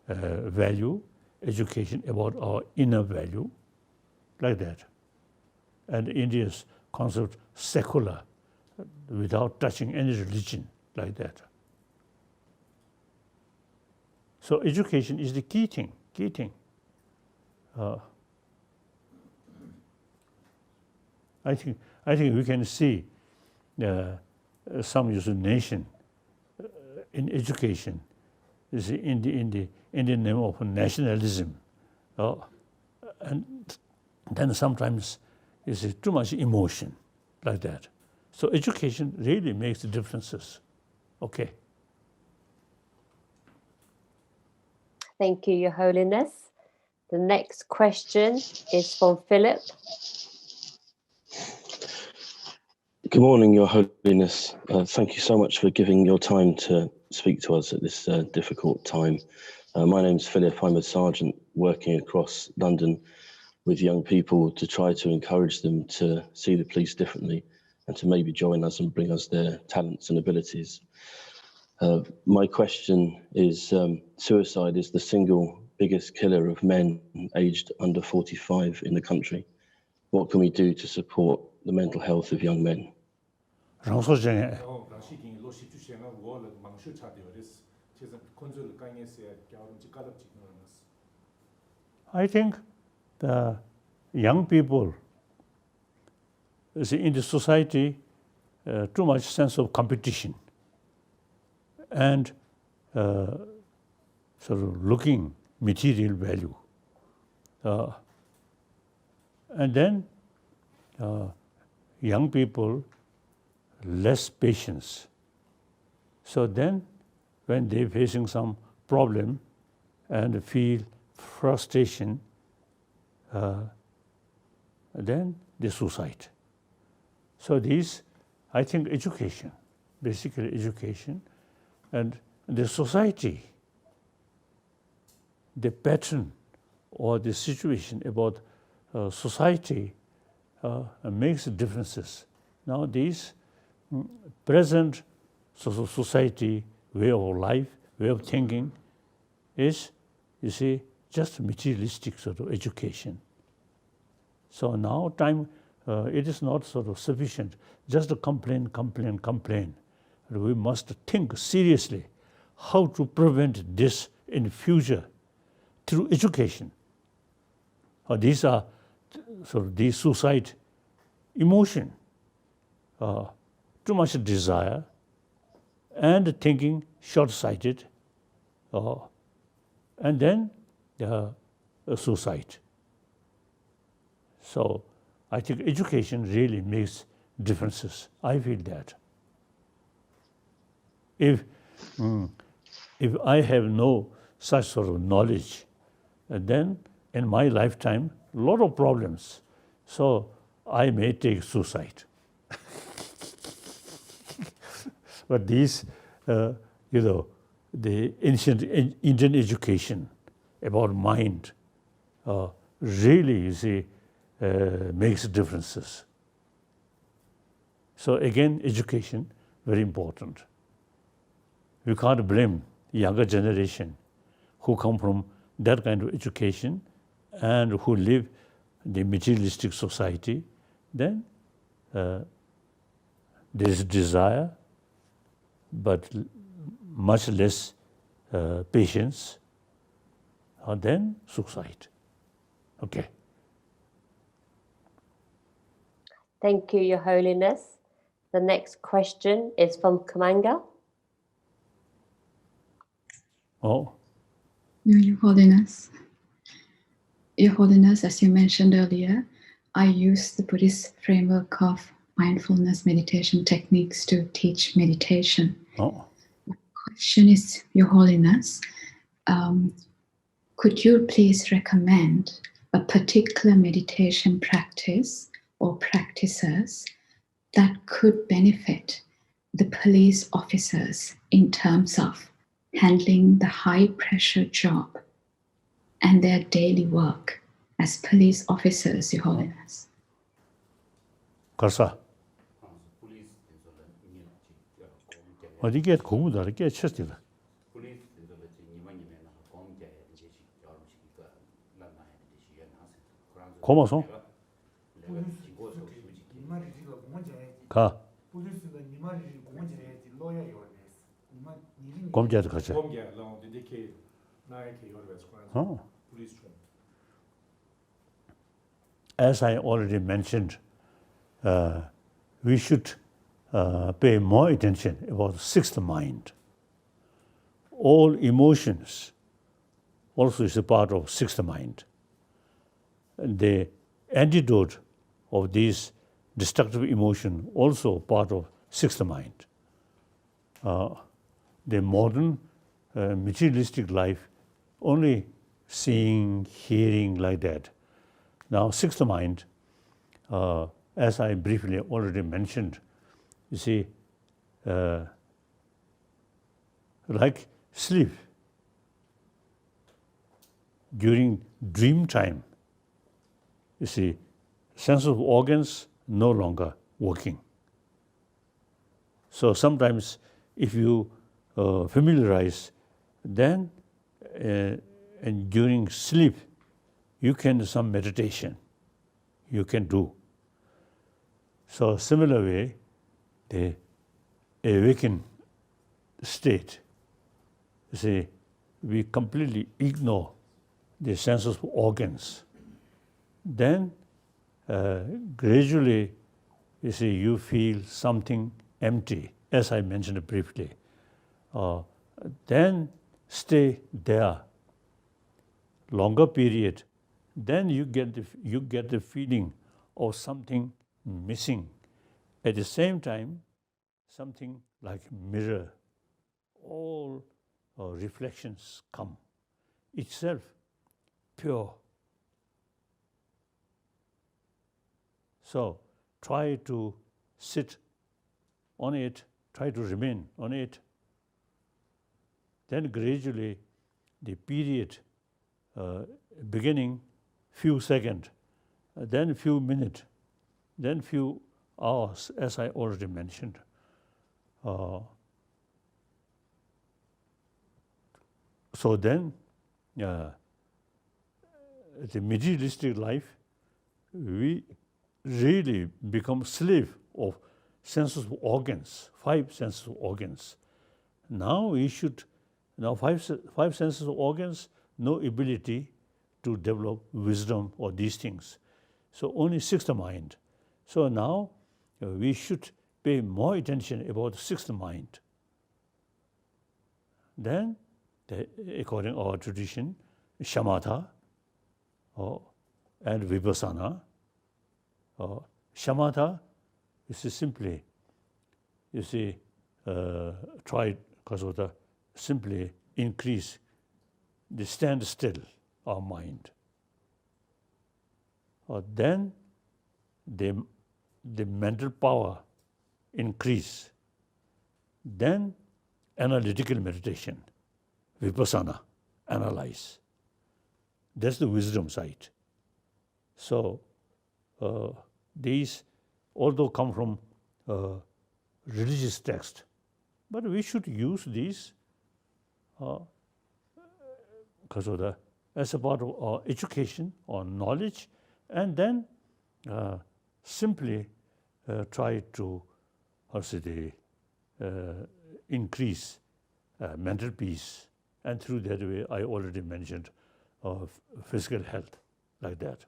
value, education about our inner value, like that. And India's concept secular, without touching any religion, like that. So education is the key thing. I think we can see some nation in education is in the name of nationalism, and then sometimes is too much emotion, like that. So education really makes differences. Okay. Thank you, Your Holiness. The next question is from Philip. Good morning, Your Holiness. Thank you so much for giving your time to speak to us at this difficult time. My name's Philip. I'm a sergeant working across London with young people to try to encourage them to see the police differently and to maybe join us and bring us their talents and abilities. My question is, suicide is the single biggest killer of men aged under 45 in the country. What can we do to support the mental health of young men? I think the young people in the society too much sense of competition and sort of looking material value, and then young people less patience. So then when they're facing some problem and feel frustration, then they suicide. So these, I think, education, basically education, and the society, the pattern or the situation about society makes differences. Now these present society, way of life, way of thinking is, you see, just materialistic sort of education. So now time, it is not sort of sufficient just to complain. We must think seriously how to prevent this in the future through education. These are sort of the suicide emotion, too much desire, and thinking short-sighted, and then suicide. So I think education really makes differences. I feel that. If I have no such sort of knowledge, then in my lifetime, a lot of problems. So I may take suicide. But these, the ancient Indian education about mind really, you see, makes differences. So again, education, very important. We can't blame younger generation who come from that kind of education and who live the materialistic society. Then there is desire, but much less patience, and then suicide. Okay. Thank you, Your Holiness. The next question is from Kamanga. Oh. No, Your Holiness. Your Holiness, as you mentioned earlier, I use the Buddhist framework of mindfulness meditation techniques to teach meditation. Oh. My question is, Your Holiness, could you please recommend a particular meditation practice or practices that could benefit the police officers in terms of handling the high pressure job and their daily work as police officers, Your Holiness. Karsa. What do you get? Who do you get? Chesty. Como so? Ka. Komja kacha. Oh. As I already mentioned, we should pay more attention about the sixth mind. All emotions also is a part of sixth mind. The antidote of these destructive emotion also part of sixth mind. The modern materialistic life only seeing, hearing like that. Now sixth mind, as I briefly already mentioned, you see, like sleep, during dream time, you see, sense of organs no longer working. So sometimes if you familiarize, then and during sleep, you can do some meditation, you can do. So similar way, the awakened state, you see, we completely ignore the sense of organs. Then gradually, you see, you feel something empty, as I mentioned briefly. Then stay there, longer period, then you get the feeling of something missing. At the same time, something like mirror, all reflections come, itself pure. So try to sit on it, try to remain on it. Then gradually the period, beginning few seconds, then few minutes, then few hours, as I already mentioned. So then the materialistic life, we really become slave of senses of organs, 5 senses of organs. Now we should, five senses of organs, no ability to develop wisdom or these things. So only sixth mind. So now we should pay more attention about the sixth mind. Then, according to our tradition, shamatha and vipassana. Shamatha is simply, you see, try to simply increase the stand still our mind. Then the mental power increase. Then analytical meditation, vipassana, analyze. That's the wisdom side. So these, although come from religious text, but we should use these as a part of our education or knowledge, and then simply try to increase mental peace, and through that way I already mentioned physical health, like that.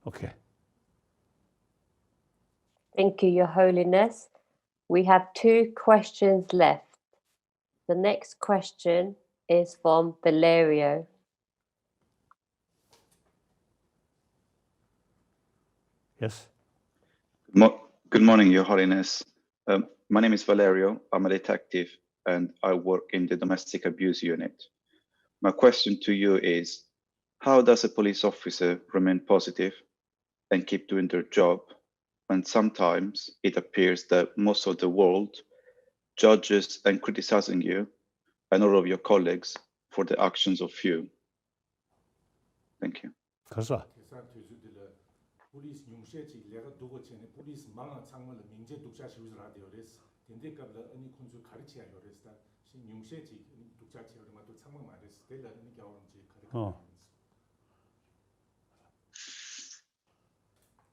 Okay. Thank you, Your Holiness. We have 2 questions left. The next question is from Valerio. Yes. Good morning, Your Holiness. My name is Valerio. I'm a detective and I work in the domestic abuse unit. My question to you is, how does a police officer remain positive and keep doing their job when sometimes it appears that most of the world judges and criticizing you and all of your colleagues for the actions of few. Thank you. 가서 police 융셰지 내가 두고 전에 police 망아 창문을 민제 독자시우스 라디오레스 근데까지 아니 군수 가르치야 요레스다 신 융셰지 독자치어만 또 창문 말레스 델라 아니 겨울지 가르쳐.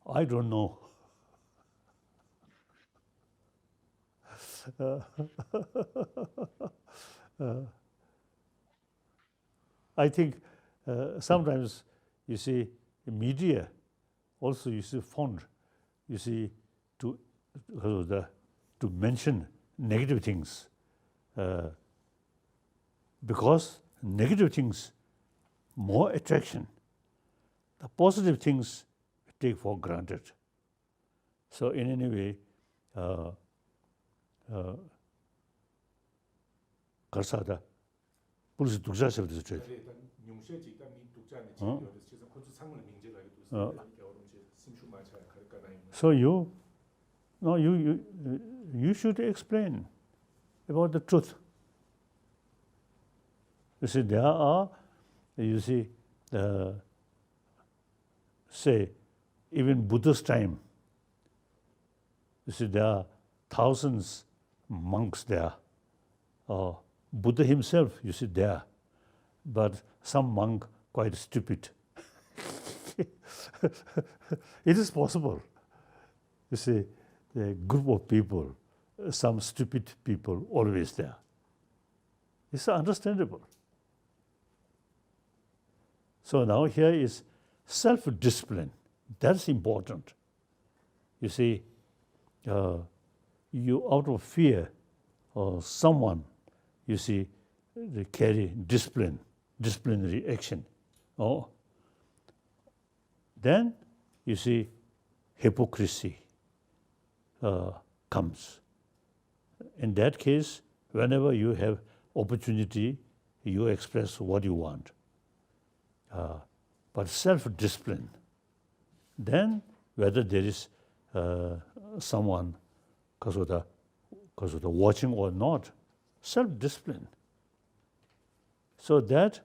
I don't know. I think sometimes you see media also you see fond you see to mention negative things because negative things more attraction. The positive things we take for granted. So in any way, 가르사다 police 독자셔도 되죠. So you should explain about the truth. You see, there are, you see, say, even Buddha's time, you see, there are thousands monks there. Buddha himself, you see, there. But some monk quite stupid. It is possible. You see, a group of people, some stupid people always there. It's understandable. So now here is self-discipline. That's important. You see, you out of fear or someone, you see, they carry disciplinary action. Then you see hypocrisy comes. In that case, whenever you have opportunity, you express what you want. But self-discipline, then whether there is someone because of the watching or not, self-discipline. So that,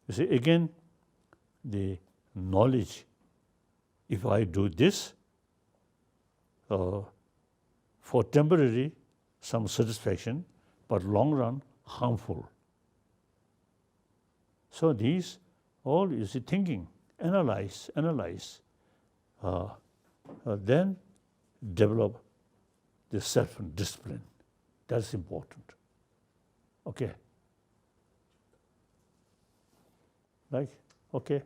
you see, again, the knowledge, if I do this, for temporary, some satisfaction, but long run, harmful. So these all, you see, thinking, analyze, then develop the self-discipline. That's important. Okay. Right? Okay.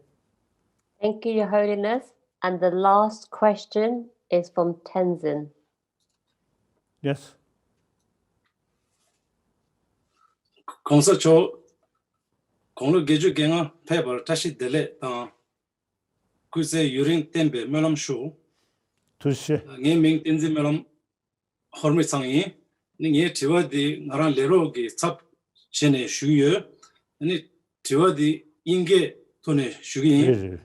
Thank you, Your Holiness. And the last question is from Tenzin. Yes. 공로 geju genga paper tashi dele kuse yuring tembe melam shu tushi nge ming tenzi melam hormi sangi nge tiwa di ngaran lero gi tsap chene shuye ni tiwa di inge tone shugi.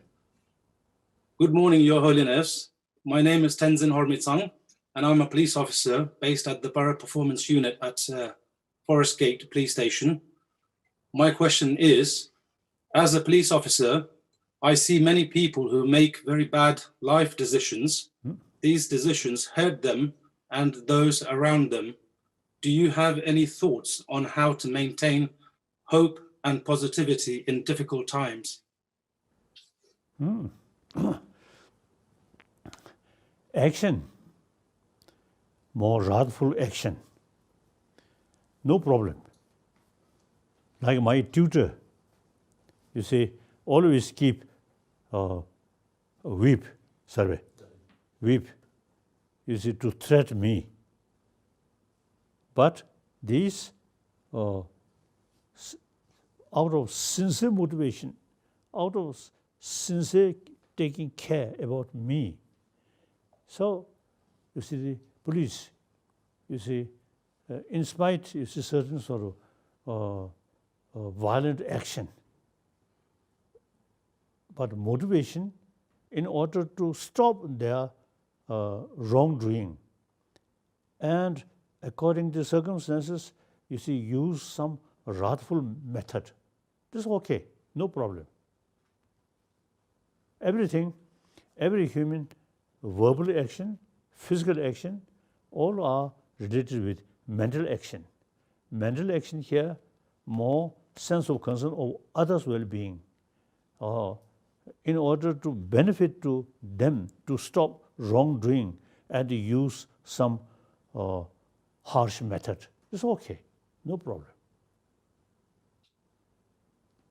Good morning, Your Holiness. My name is Tenzin Hormitsang, and I'm a police officer based at the Borough Performance Unit at Forest Gate Police Station. My question is, as a police officer, I see many people who make very bad life decisions. These decisions hurt them and those around them. Do you have any thoughts on how to maintain hope and positivity in difficult times? Action, more wrathful action. No problem. Like my tutor, you see, always keep whip, you see, to threat me. But these, out of sincere motivation, out of sincere taking care about me. So, you see, the police, you see, in spite, you see, certain sort of violent action, but motivation in order to stop their wrongdoing and according to circumstances, you see, use some wrathful method. This is okay, no problem. Everything, every human verbal action, physical action, all are related with mental action. Mental action here, more sense of concern of others' well-being. In order to benefit to them, to stop wrongdoing and to use some harsh method. It's okay, no problem.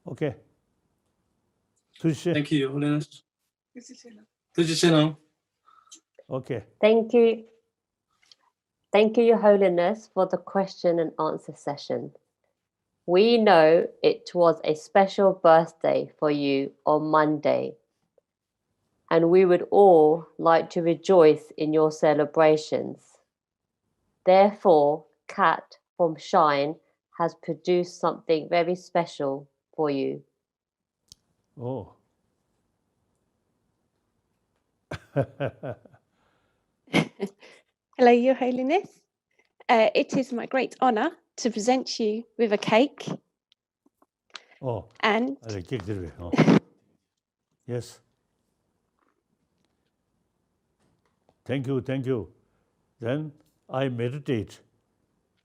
Okay. Thank you, Your Holiness. Okay. Thank you. Thank you, Your Holiness, for the question and answer session. We know it was a special birthday for you on Monday, and we would all like to rejoice in your celebrations. Therefore, Kat from Shine has produced something very special for you. Oh. Hello, Your Holiness. It is my great honour to present you with a cake. Oh, and I like cake delivery. Oh. Yes. Thank you, thank you. Then I meditate.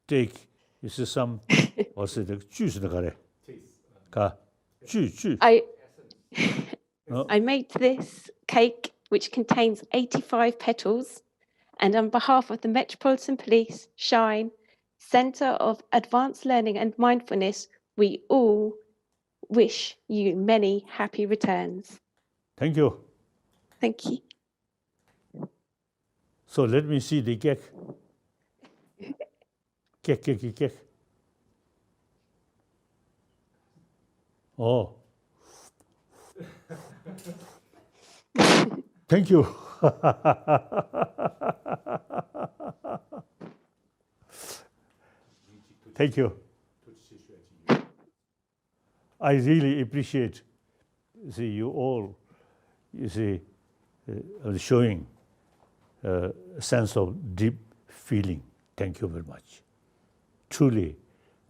Take, this is some, what's it, juice in the curry. I made this cake, which contains 85 petals, and on behalf of the Metropolitan Police, Shine, Centre of Advanced Learning and Mindfulness, we all wish you many happy returns. Thank you. Thank you. So let me see the cake. Cake. Oh. Thank you. Thank you. I really appreciate, you all, showing a sense of deep feeling. Thank you very much. Truly,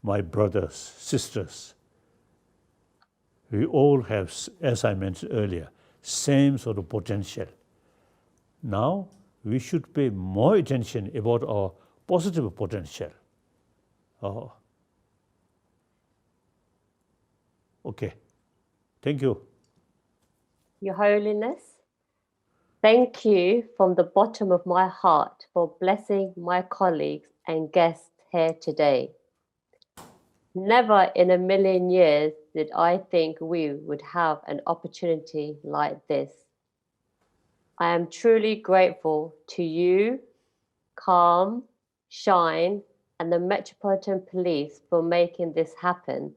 my brothers, sisters, we all have, as I mentioned earlier, same sort of potential. Now, we should pay more attention about our positive potential. Okay. Thank you. Your Holiness, thank you from the bottom of my heart for blessing my colleagues and guests here today. Never in a million years did I think we would have an opportunity like this. I am truly grateful to you, Calm, Shine, and the Metropolitan Police for making this happen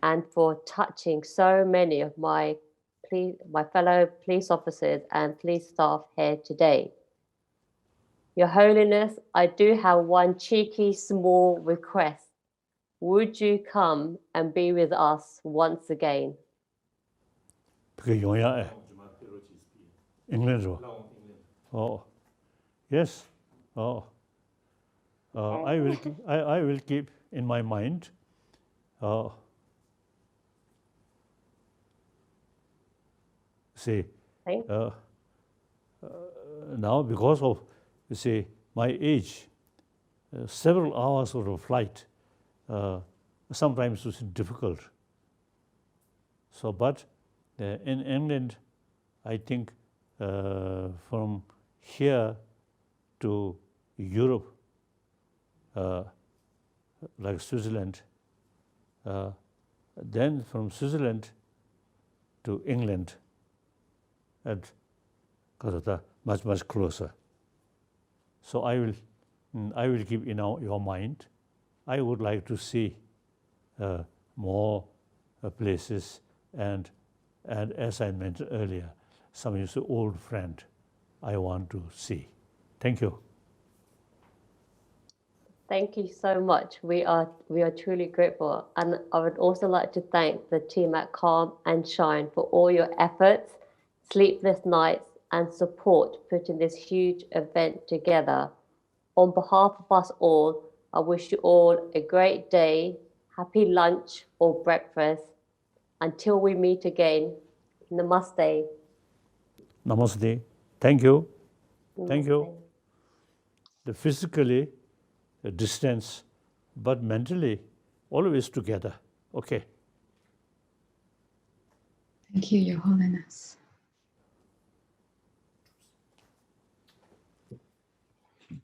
and for touching so many of my fellow police officers and police staff here today. Your Holiness, I do have one cheeky small request. Would you come and be with us once again? England. Oh, yes. Oh, I will keep in my mind. Now because of my age, several hours of a flight sometimes is difficult. So, but in England, I think from here to Europe, like Switzerland, then from Switzerland to England, and much closer. So I will keep in your mind. I would like to see more places, and as I mentioned earlier, some of the old friend I want to see. Thank you. Thank you so much. We are truly grateful, and I would also like to thank the team at Calm and Shine for all your efforts, sleepless nights, and support putting this huge event together. On behalf of us all, I wish you all a great day, happy lunch or breakfast. Until we meet again, namaste. Namaste. Thank you. Namaste. Thank you. The physically distance, but mentally always together. Okay. Thank you, Your Holiness.